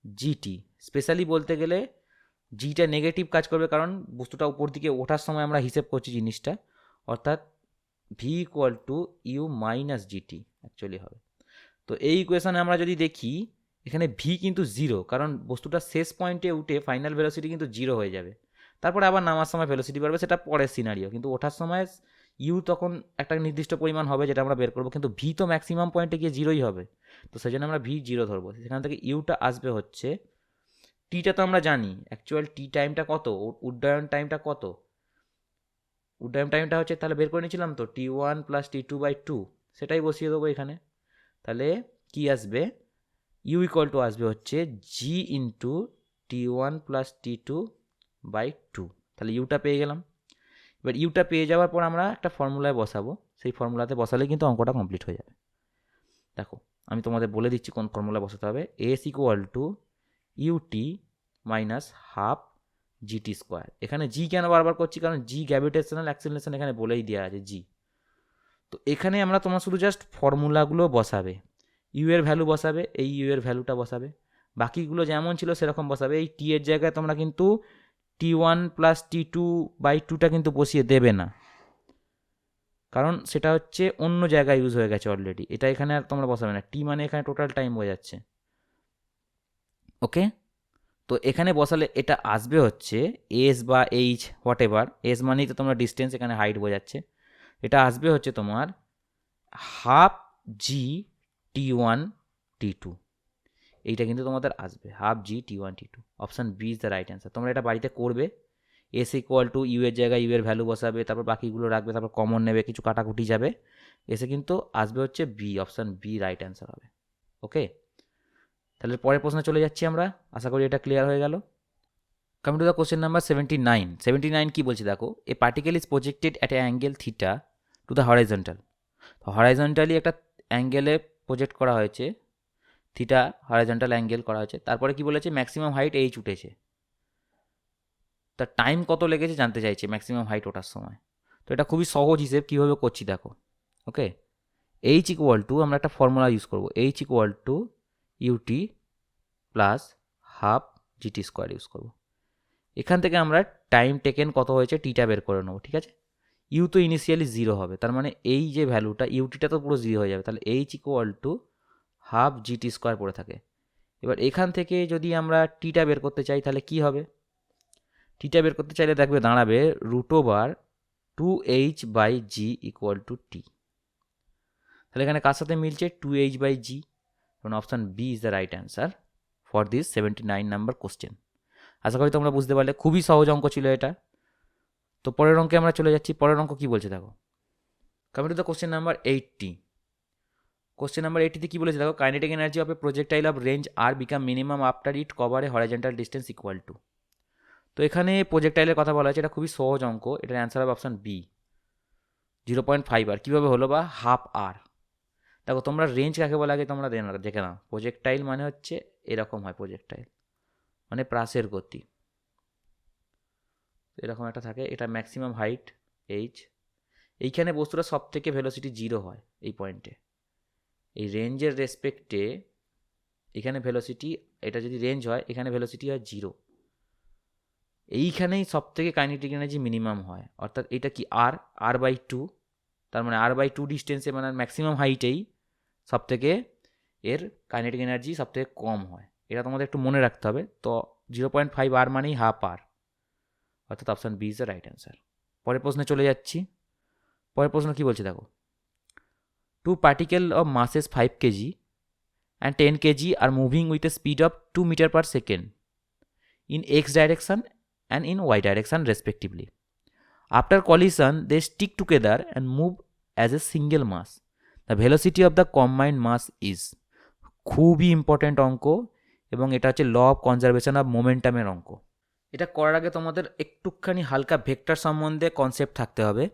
gt. Specially বলতে গেলে জিটা নেগেটিভ কাজ করবে, কারণ বস্তুটা উপর দিকে ওঠার সময় আমরা হিসেব করছি জিনিসটা. অর্থাৎ v equal to u minus gt actually হবে. তো এই ইকুয়েশানে আমরা যদি দেখি, এখানে ভি কিন্তু জিরো, কারণ বস্তুটা শেষ পয়েন্টে উঠে ফাইনাল ভেলোসিটি কিন্তু জিরো হয়ে যাবে. তারপরে আবার নামার সময় ভেলোসিটি বাড়বে, সেটা পরের সিনারিও. কিন্তু ওঠার সময় ইউ তখন একটা নির্দিষ্ট পরিমাণ হবে, যেটা আমরা বের করবো. কিন্তু ভি তো ম্যাক্সিমাম পয়েন্টে গিয়ে জিরোই হবে, তো সেই জন্য আমরা ভি জিরো ধরবো. সেখান থেকে ইউটা আসবে হচ্ছে, টিটা তো আমরা জানি, অ্যাকচুয়াল টি টাইমটা কত, উড্ডয়ন টাইমটা কত, উড্ডয়ন টাইমটা হচ্ছে, তাহলে বের করে নিয়েছিলাম তো t1 প্লাস t2 বাই 2, সেটাই বসিয়ে দেবো এখানে. তাহলে কি আসবে, ইউ ইকুয়াল টু আসবে হচ্ছে জি into t1 plus t2 by 2. তাহলে ইউটা পেয়ে গেলাম. এবার ইউটা পেয়ে যাওয়ার পর আমরা একটা ফর্মুলায় বসাবো, সেই ফর্মুলাতে বসালে কিন্তু অঙ্কটা কমপ্লিট হয়ে যাবে. দেখো আমি তোমাদের বলে দিচ্ছি কোন ফর্মুলা বসাতে হবে. S equal to ut minus half gt square. এখানে জি কেন বারবার করছি, কারণ জি গ্র্যাভিটেশনাল অ্যাক্সিলারেশন এখানে বলেই দেওয়া আছে জি. তো এখানে আমরা তোমরা শুধু জাস্ট ফর্মুলাগুলো বসাবে, ইউ এর ভ্যালু বসাবে, এই ইউ এর ভ্যালুটা বসাবে, বাকিগুলো যেমন ছিল সেরকম বসাবে. এই টি এর জায়গায় তোমরা কিন্তু t1 প্লাস t2 বাই 2টা কিন্তু বসিয়ে দেবে না, কারণ সেটা হচ্ছে অন্য জায়গায় ইউজ হয়ে গেছে অলরেডি. এটা এখানে আর তোমরা বসাবে না, টি মানে এখানে টোটাল টাইম বোঝাচ্ছে. ওকে, তো এখানে বসালে এটা আসবে হচ্ছে এস বা এইচ হোয়াট এভার, এস মানেই তো তোমরা ডিস্টেন্স, এখানে হাইট বোঝাচ্ছে. এটা আসবে হচ্ছে তোমার হাফ জি t1 t2. এইটা কিন্তু তোমাদের আসবে half g t1 t2. Option B is the right answer. তোমরা এটা বাড়িতে করবে. এস ইকুয়াল টু ইউ এর জায়গায় ইউ এর ভ্যালু বসাবে, তারপর বাকিগুলো রাখবে, তারপর কমন নেবে, কিছু কাটাকুটি যাবে, এসে কিন্তু আসবে হচ্ছে b, option b right answer হবে. ওকে, তাহলে পরের প্রশ্নে চলে যাচ্ছি আমরা. আশা করি এটা ক্লিয়ার হয়ে গেল. Coming to the question number 79 কি বলছি দেখো. A particle is projected at a angle theta to the horizontal. তো হরাইজন্টালি একটা অ্যাঙ্গেলে প্রজেক্ট করা হয়েছে, থিটা হরাইজন্টাল অ্যাঙ্গেল করা হয়েছে. তারপরে কি বলেছে, ম্যাক্সিমাম হাইট এইচ উঠেছে. তার টাইম কত লেগেছে জানতে চাইছে ম্যাক্সিমাম হাইট ওঠার সময়. তো এটা খুবই সহজ হিসেব, কীভাবে করছি দেখো. ওকে, এইচ ইকুয়াল টু, আমরা একটা ফর্মুলা ইউজ করবো, h equal to ut plus half gt square use করবো. এখান থেকে আমরা টাইম টেকেন কত হয়েছে টিটা বের করে নেবো. ঠিক আছে, ইউ তো ইনিশিয়ালি জিরো হবে, তার মানে এই যে ভ্যালুটা ইউটিটা তো পুরো জিরো হয়ে যাবে. তাহলে H equal to half gt square পড়ে থাকে। এবার এখান থেকে যদি আমরা টিটা বের করতে চাই তাহলে কি হবে? টিটা বের করতে চাইলে দেখবে দাঁড়াবে √2h/g = t। তাহলে এখানে কার সাথে মিলছে? 2h/g। কারণ option B is the right answer for this 79 number question. আশা করি তোমরা বুঝতে পারলে, খুবই সহজ অঙ্ক ছিল এটা। তো পরের অঙ্কে আমরা চলে যাচ্ছি। পরের অঙ্ক কি বলছে দেখো। Coming to the question number 80। Question number 80 তে কি বলেছে দেখো, kinetic energy of a projectile of range R become minimum after it cover a horizontal distance equal to. তো এখানে প্রজেক্টাইলের কথা বলা হয়েছে, এটা খুবই সহজ অঙ্ক। এটার অ্যান্সার হবে অপশান বি 0.5 আর। কীভাবে হলো বা হাফ আর। দেখো তোমরা রেঞ্জ কাকে বলে আগে তোমরা দেখে নাও। প্রজেক্টাইল মানে হচ্ছে এরকম হয়, প্রজেক্টাইল মানে প্রাসের গতি, এরকম একটা থাকে। এটা ম্যাক্সিমাম হাইট এইচ। এইখানে বস্তুটা সব থেকে ভেলোসিটি 0 হয় এই পয়েন্টে। এই রেঞ্জের রেসপেক্টে এখানে ভেলোসিটি, এটা যদি রেঞ্জ হয় এখানে ভেলোসিটি হয় 0। এইখানেই সব থেকে কাইনেটিক এনার্জি মিনিমাম হয়। অর্থাৎ এটা কি r/2, তার মানে r/2 ডিস্টেন্সে মানে ম্যাক্সিমাম হাইটেই সব থেকে এর কাইনেটিক এনার্জি সব থেকে কম হয়। এটা তোমাদের একটু মনে রাখতে হবে। তো 0.5 আর মানেই হাফ আর, অর্থাৎ option B is the right answer. পরের প্রশ্নে চলে যাচ্ছি। পরের প্রশ্ন কি বলছে দেখো, 2 particle of masses 5 kg and 10 kg are moving with a speed of 2 meter per second in x direction and in y direction respectively. After collision, they stick together and move as a single mass. The velocity of the combined mass is. খুবই ইম্পর্ট্যান্ট অঙ্ক, এবং এটা হচ্ছে ল অফ কনজারভেশন অফ মোমেন্টামের অঙ্ক। এটা করার আগে তোমাদের একটুখানি হালকা ভেক্টর সম্বন্ধে কনসেপ্ট থাকতে হবে।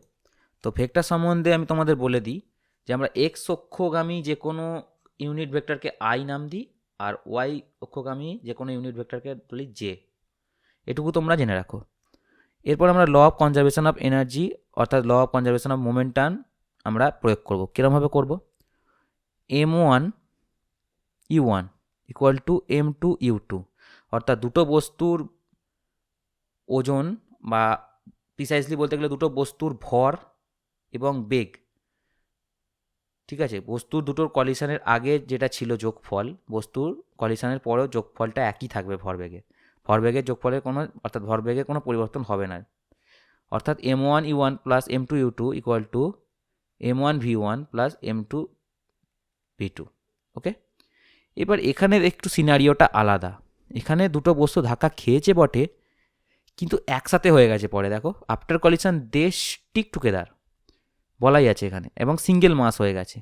তো ভেক্টর সম্বন্ধে আমি তোমাদের বলে দিই যে আমরা এক্স অক্ষগামী যে কোনো ইউনিট ভেক্টরকে আই নাম দিই, আর ওয়াই অক্ষগামী যে কোনো ইউনিট ভেক্টরকে বলি জে। এটুকু তোমরা জেনে রাখো। এরপর আমরা law of conservation of energy অর্থাৎ law of conservation of momentum আমরা প্রয়োগ করব। কীরকমভাবে করব? m1u1 = m2u2, অর্থাৎ দুটো বস্তুর ওজন, বা প্রিসাইসলি বলতে গেলে দুটো বস্তুর ভর এবং বেগ, ঠিক আছে, বস্তুর দুটোর কলিশনের আগে যেটা ছিল যোগফল, বস্তুর কলিশনের পরেও যোগফলটা একই থাকবে ভরবেগের যোগফলের কোনো, অর্থাৎ ভরবেগের কোনো পরিবর্তন হবে না। অর্থাৎ m1u1 + m2u2 = m1v1 + m2v2। ওকে, এবার এখানের একটু সিনারিওটা আলাদা। এখানে দুটো বস্তু ধাক্কা খেয়েছে বটে, কিন্তু একসাথে হয়ে গেছে পরে। দেখো, আফটার কলিশন দে স্টিক টুগেদার বলাই আছে এখানে, এবং সিঙ্গেল মাস হয়ে গেছে।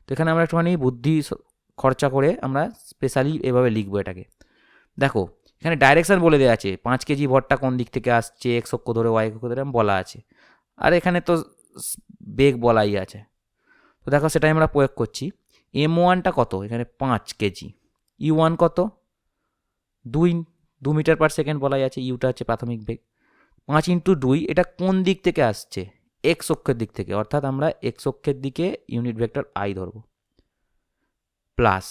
তো এখানে আমরা একটুখানি বুদ্ধি খরচা করে আমরা স্পেশালি এভাবে লিখবো এটাকে। দেখো এখানে ডাইরেকশান বলে দেওয়া আছে, 5 কেজি ভরটা কোন দিক থেকে আসছে, এক্স অক্ষ ধরে ওয়াই অক্ষ ধরে বলা আছে। আর এখানে তো বেগ বলাই আছে। তো দেখো সেটাই আমরা প্রয়োগ করছি। m1টা কত? এখানে 5 কেজি। u1 কত? 2 মিটার পার সেকেন্ড বলাই আছে। ইউটা হচ্ছে প্রাথমিক বেগ। 5 × 2, এটা কোন দিক থেকে আসছে? এক্স অক্ষের দিক থেকে, অর্থাৎ আমরা এক্স অক্ষের দিকে ইউনিট ভেক্টর আই ধরব। প্লাস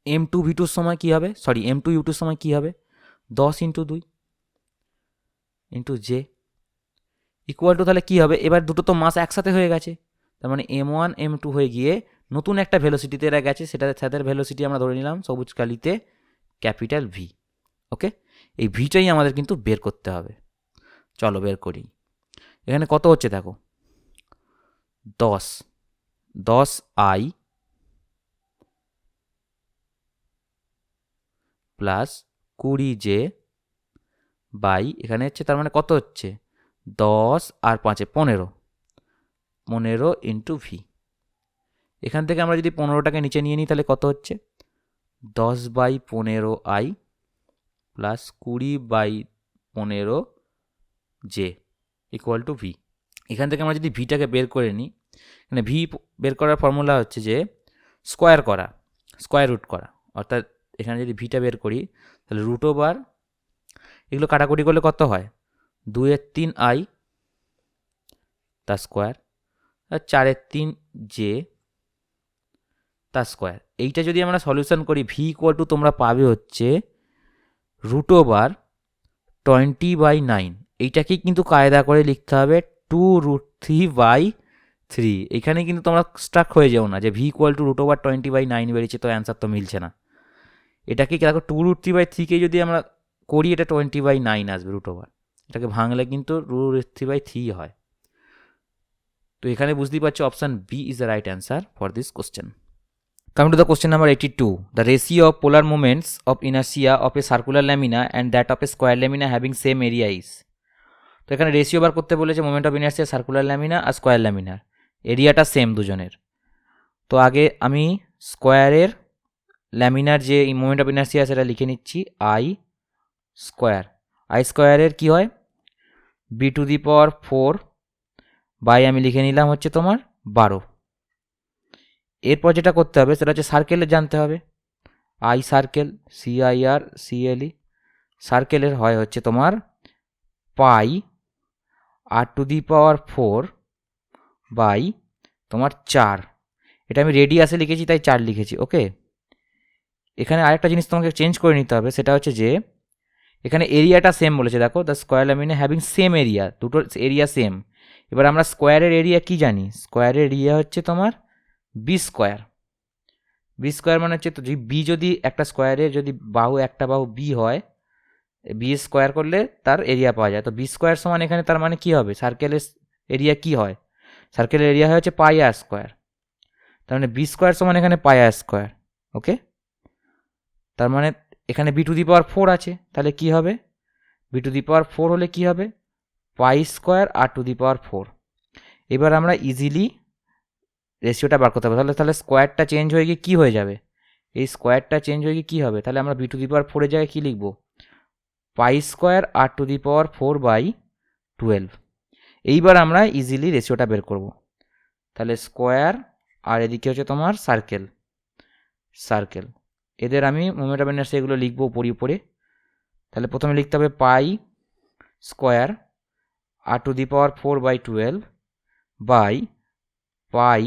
m2v2 সময় কি হবে, m2u2 সময় কি হবে? 10 × 2 j ইকুয়াল টু, তাহলে কি হবে? এবার দুটো তো মাস একসাথে হয়ে গেছে, তার মানে m1 m2 হয়ে গিয়ে নতুন একটা ভেলোসিটিতে এরা গেছে। সেটার ভেলোসিটি আমরা ধরে নিলাম সবুজ কালিতে ক্যাপিটাল ভি। ওকে, এই ভিটাই আমাদের কিন্তু বের করতে হবে। চলো বের করি। এখানে কত হচ্ছে দেখো, 10i প্লাস 20j বাই, এখানে হচ্ছে তার মানে কত হচ্ছে 10 আর 5 15 × ভি। এখান থেকে আমরা যদি 15টাকে নিচে নিয়ে নিই তাহলে কত হচ্ছে 10/15i প্লাস 20/15j = ভি। এখান থেকে আমরা যদি ভিটাকে বের করে নিই, এখানে ভি বের করার ফর্মুলা হচ্ছে যে স্কোয়ার রুট করা। অর্থাৎ এখানে যদি ভিটা বের করি তাহলে √, এগুলো কাটাকুটি করলে কত হয়? 2/3i তার স্কোয়ার, আর 4/3j তার স্কোয়ার। এইটা যদি আমরা সলিউশন করি, ভি = তোমরা পাবে হচ্ছে √20/9। এইটাকেই কিন্তু কায়দা করে লিখতে হবে 2√3/3 3। এখানে কিন্তু তোমরা স্ট্রাক হয়ে যাও না যে ভি ইকুয়াল টু √20/9 বেরিয়েছে, তো অ্যান্সার তো মিলছে না। এটাকে দেখো 2√3/3কে যদি আমরা করি, এটা 20/9 আসবে √। এটাকে ভাঙলে কিন্তু √3/3 হয়। তো এখানে বুঝতেই পারছো option B is the right answer for this question. Coming to the question number 82, the ratio of polar moments of inertia of a circular lamina and that of a square lamina having same area is। তো এখানে রেশিও বার করতে বলেছে moment of inertia circular lamina আর স্কোয়ার ল্যামিনার, এরিয়াটা সেম দুজনের। তো আগে আমি স্কোয়ারের ল্যামিনার যে মোমেন্ট অফ ইনার্সিয়া সেটা লিখে নিচ্ছি আই স্কোয়ার। আই স্কোয়ারের কী হয়, b⁴ বাই আমি লিখে নিলাম হচ্ছে তোমার 12। এরপর যেটা করতে হবে সেটা হচ্ছে সার্কেলের জানতে হবে। আই সার্কেল, CIRCLE, সার্কেলের হয় হচ্ছে তোমার পাই r⁴ বাই তোমার 4। এটা আমি রেডিয়াসে লিখেছি তাই 4 লিখেছি, ওকে। এখানে আরেকটা জিনিস তোমাকে চেঞ্জ করে নিতে হবে, সেটা হচ্ছে যে এখানে এরিয়াটা সেম বলেছে, দেখো the square lamina having same area, দুটো এরিয়া সেম। এবার আমরা স্কোয়ারের এরিয়া কি জানি, স্কোয়ারের এরিয়া হচ্ছে তোমার b²। b² মানে হচ্ছে, তো যদি একটা স্কোয়ারের যদি একটা বাহু বি হয়, b² করলে তার এরিয়া পাওয়া যায়। তো b² সমান এখানে তার মানে কি হবে, সার্কেলের এরিয়া কি হয়, সার্কেলের এরিয়া হয় হচ্ছে πr²। তার মানে b² সমান এখানে πr², ওকে। তার মানে এখানে b⁴ আছে, তাহলে কি হবে, b⁴ হলে কি হবে π² r⁴। এবার আমরা ইজিলি রেশিওটা বার করতে হবে। তাহলে স্কোয়ারটা চেঞ্জ হয়ে গিয়ে কী হয়ে যাবে, এই স্কোয়ারটা চেঞ্জ হয়ে গিয়ে কী হবে, তাহলে আমরা b⁴ জায়গায় কী লিখব, π² r⁴/12। এইবার আমরা ইজিলি রেশিওটা বের করব। তাহলে স্কোয়ার আর এদিকে হচ্ছে তোমার সার্কেল, এদের আমি মোমেন্ট অফ ইনার্সিয়া এগুলো লিখবো উপরে। তাহলে প্রথমে লিখতে হবে π² r⁴/12 বাই পাই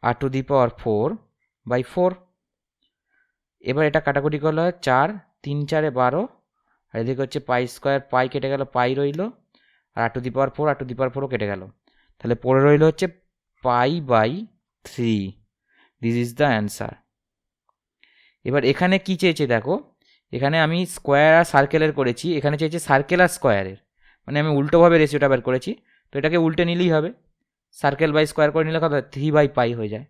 r⁴/4। এবার এটা কাটাকুটি করলে হয় 4, 3 4 12, আর এদিকে হচ্ছে π², পাই কেটে গেল, পাই রইল, আর r⁴ কেটে গেল, তাহলে পড়ে রইল হচ্ছে π/3। This is the answer. এবার এখানে কি চেয়েছে দেখো, এখানে আমি স্কোয়ার আর সার্কেলের করেছি, এখানে চেয়েছে সার্কেল আর স্কোয়ারের, মানে আমি উল্টোভাবে রেশিওটা বের করেছি। তো এটাকে উল্টে নিলেই হবে, সার্কেল বাই স্কোয়ার করে নিলে কত 3/π হয়ে যায়।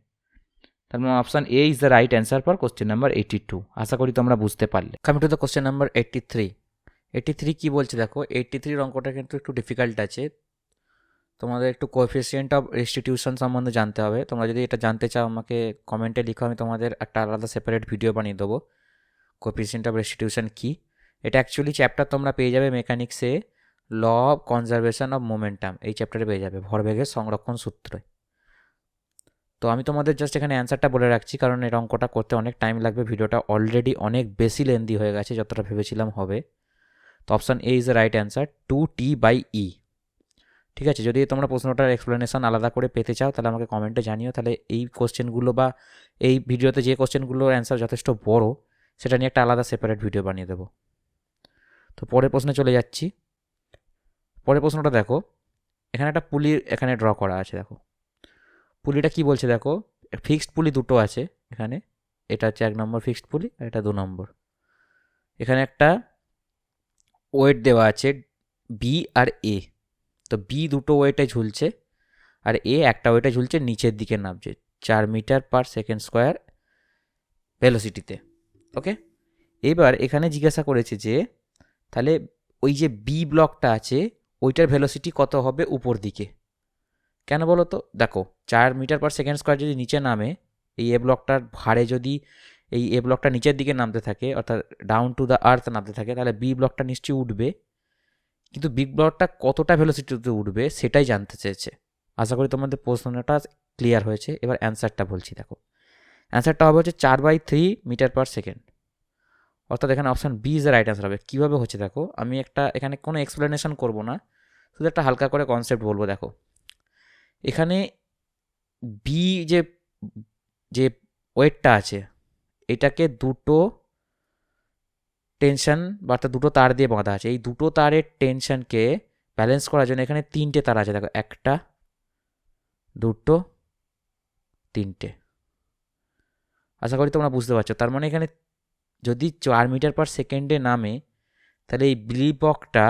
তার মানে option A is the right answer for question number 82। আশা করি তোমরা বুঝতে পারলে। Coming to the question number 83 কি বলছে দেখো, 83 অঙ্কটা কিন্তু একটু ডিফিকাল্ট আছে। তোমাদের একটু কোএফিসিয়েন্ট অফ রেস্টিটিউশন সম্বন্ধে জানতে হবে। তোমরা যদি এটা জানতে চাও আমাকে কমেন্টে লিখো, আমি তোমাদের একটা আলাদা সেপারেট ভিডিও বানিয়ে দেবো কোএফিসিয়েন্ট অফ রেস্টিটিউশন কি। এটা অ্যাকচুয়ালি চ্যাপ্টার তোমরা পেয়ে যাবে মেকানিক্সে, law of conservation of momentum, এই চ্যাপ্টারে পেয়ে যাবে, ভরবেগের সংরক্ষণ সূত্রে। তো আমি তোমাদের জাস্ট এখানে অ্যান্সারটা বলে রাখছি, কারণ এর অঙ্কটা করতে অনেক টাইম লাগবে। ভিডিওটা অলরেডি অনেক বেশি লেন্দি হয়ে গেছে যতটা ভেবেছিলাম হবে। তো option A is the right answer, 2t/e। ঠিক আছে, যদি তোমরা প্রশ্নটার এক্সপ্লেনেশন আলাদা করে পেতে চাও তাহলে আমাকে কমেন্টে জানিও, তাহলে এই কোশ্চেনগুলো বা এই ভিডিওতে যে কোশ্চেনগুলোর অ্যান্সার যথেষ্ট বড় সেটা নিয়ে একটা আলাদা সেপারেট ভিডিও বানিয়ে দেবো। তো পরের প্রশ্নে চলে যাচ্ছি। পরের প্রশ্নটা দেখো, এখানে একটা পুলি এখানে ড্র করা আছে, দেখো পুলিটা কি বলছে দেখো, ফিক্সড পুলি দুটো আছে এখানে, এটা হচ্ছে 1 নম্বর ফিক্সড পুলি আর এটা 2 নম্বর। এখানে একটা ওয়েট দেওয়া আছে বি আর এ, তো বি দুটো ওয়েটে ঝুলছে আর এ একটা ওয়েটে ঝুলছে, নিচের দিকে নামছে 4 মিটার/সেকেন্ড স্কোয়ার ভেলোসিটিতে, ওকে। এবার এখানে জিজ্ঞাসা করেছে যে তাহলে ওই যে বি ব্লকটা আছে ওইটার ভেলোসিটি কত হবে উপর দিকে, কেন বলো তো, দেখো 4 মিটার/সেকেন্ড স্কোয়ার যদি নিচে নামে, এই এ ব্লকটার ভারে যদি এই এ ব্লকটা নিচের দিকে নামতে থাকে, অর্থাৎ ডাউন টু দ্য আর্থ নামতে থাকে, তাহলে বি ব্লকটা নিশ্চয়ই উঠবে, কিন্তু বি ব্লকটা কতটা ভেলোসিটিতে উঠবে সেটাই জানতে চেয়েছে। আশা করি তোমাদের প্রশ্নটা ক্লিয়ার হয়েছে। এবার অ্যান্সারটা বলছি, দেখো অ্যান্সারটা হবে হচ্ছে 4/3 মিটার/সেকেন্ড, অর্থাৎ এখানে option B is the right answer হবে। কীভাবে হচ্ছে দেখো, আমি একটা এখানে কোনো এক্সপ্লেনেশন করব না, শুধু একটা হালকা করে কনসেপ্ট বলবো। দেখো এখানে বি যে যে ওয়েটটা আছে এটাকে দুটো টেনশন বা দুটো তার দিয়ে বাঁধা আছে, এই দুটো তারের টেনশনকে ব্যালেন্স করার জন্য এখানে 3টে তার আছে, দেখো 1, দুটো, তিনটে। আশা করি তোমরা বুঝতে পারছো। তার মানে এখানে যদি 4 মিটার পার সেকেন্ডে নামে, তাহলে এই বিলিপকটা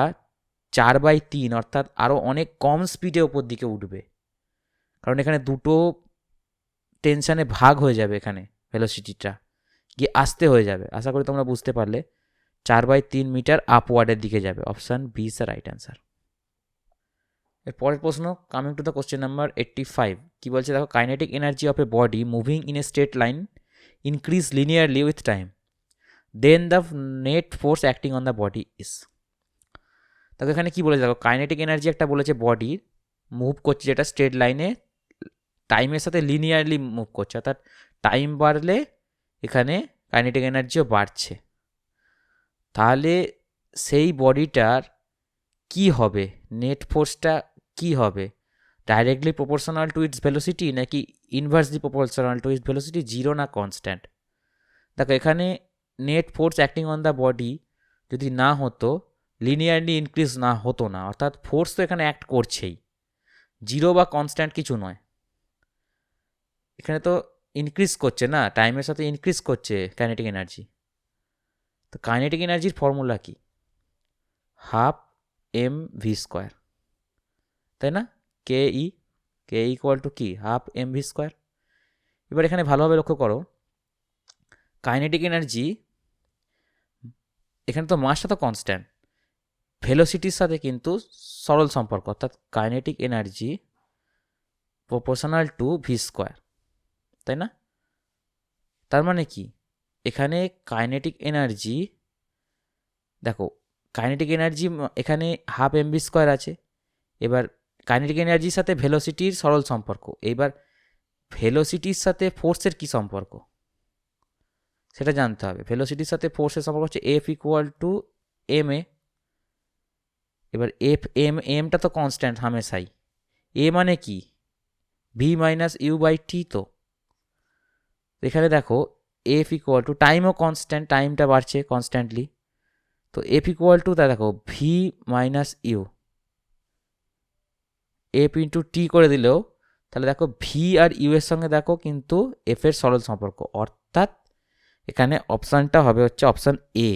4/3 অর্থাৎ আরও অনেক কম স্পিডে ওপর দিকে উঠবে, কারণ এখানে দুটো টেনশানে ভাগ হয়ে যাবে, এখানে ভেলোসিটিটা গিয়ে আসতে হয়ে যাবে। আশা করি তোমরা বুঝতে পারলে। 4/3 মিটার আপওয়ার্ডের দিকে যাবে। Option B is the right answer. এর পরের প্রশ্ন, coming to the question number 85, কি বলছে দেখো, kinetic energy of a body moving in a straight line increase linearly with time, then the net force acting on the body is. দেখো এখানে কি বলেছে দেখো, কাইনেটিক এনার্জি একটা বলেছে বডি মুভ করছে, যেটা স্ট্রেট লাইনে টাইমের সাথে লিনিয়ারলি মুভ করছে, অর্থাৎ টাইম বাড়লে এখানে কাইনেটিক এনার্জিও বাড়ছে। তাহলে সেই বডিটার কি হবে, নেট ফোর্সটা কি হবে, directly proportional to its velocity নাকি inversely proportional to its velocity, zero না কনস্ট্যান্ট? দেখো এখানে net force acting on the body যদি না হতো, লিনিয়ারলি ইনক্রিজ না হতো না, অর্থাৎ ফোর্স তো এখানে অ্যাক্ট করছেই, জিরো বা কনস্ট্যান্ট কিছু নয়। এখানে তো ইনক্রিজ করছে না, টাইমের সাথে ইনক্রিজ করছে কাইনেটিক এনার্জি। তো কাইনেটিক এনার্জির ফর্মুলা কি? হাফ এম ভি স্কোয়ার, তাই না? কে ইকুয়াল টু কি, হাফ এম ভি স্কোয়ার। এবার এখানে ভালোভাবে লক্ষ্য করো, কাইনেটিক এনার্জি এখানে তো মাসটা তো কনস্ট্যান্ট, ভেলোসিটির সাথে কিন্তু সরল সম্পর্ক, অর্থাৎ kinetic energy proportional to V square, তাই না? তার মানে কি, এখানে কাইনেটিক এনার্জি, দেখো কাইনেটিক এনার্জি এখানে হাফ এম ভি স্কোয়ার আছে। এবার কাইনেটিক এনার্জির সাথে ভেলোসিটির সরল সম্পর্ক, এবার ভেলোসিটির সাথে ফোর্সের কি সম্পর্ক সেটা জানতে হবে। ভেলোসিটির সাথে ফোর্সের সম্পর্ক হচ্ছে F equal to M A. এবার এমটা তো কনস্ট্যান্ট হামেশাই, এ মানে কি, V minus U by T. তো এখানে দেখো এফ ইকুয়াল টু, টাইমও কনস্ট্যান্ট, টাইমটা বাড়ছে কনস্ট্যান্টলি, তো এফ ইকুয়াল টু তা দেখো V minus U, F into T করে দিলেও তাহলে দেখো ভি আর ইউ এর সঙ্গে দেখো কিন্তু এফ এর সরল সম্পর্ক, অর্থাৎ এখানে অপশানটা হবে হচ্ছে option A,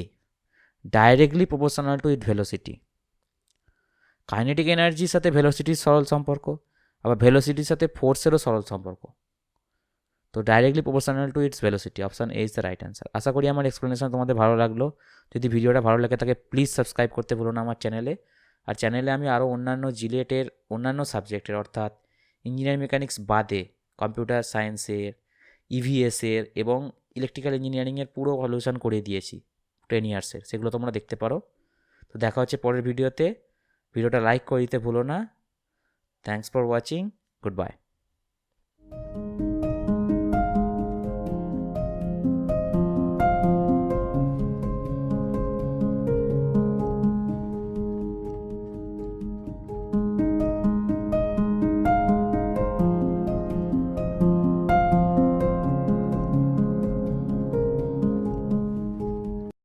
directly proportional two it velocity. Kinetic এনার্জির সাথে ভেলোসিটির সরল সম্পর্ক, আবার ভেলোসিটির সাথে ফোর্সেরও সরল সম্পর্ক, তো directly proportional to its velocity. Option A is the right answer. আশা করি আমার এক্সপ্লেনেশন তোমাদের ভালো লাগলো। যদি ভিডিওটা ভালো লাগে থাকে প্লিজ সাবস্ক্রাইব করতে ভুলো না আমার চ্যানেলে। আর চ্যানেলে আমি আরও অন্যান্য জিলেটের অন্যান্য সাবজেক্টের, অর্থাৎ ইঞ্জিনিয়ারিং মেকানিক্স বাদে কম্পিউটার সায়েন্সের, ইভিএসের এবং ইলেকট্রিক্যাল ইঞ্জিনিয়ারিংয়ের পুরো সলিউশন করে দিয়েছি 10 ইয়ার্সের, সেগুলো তোমরা দেখতে পারো। তো দেখা হচ্ছে পরের ভিডিওতে। ভিডিওটা লাইক করে দিতে ভুলো না। Thanks for watching, good bye.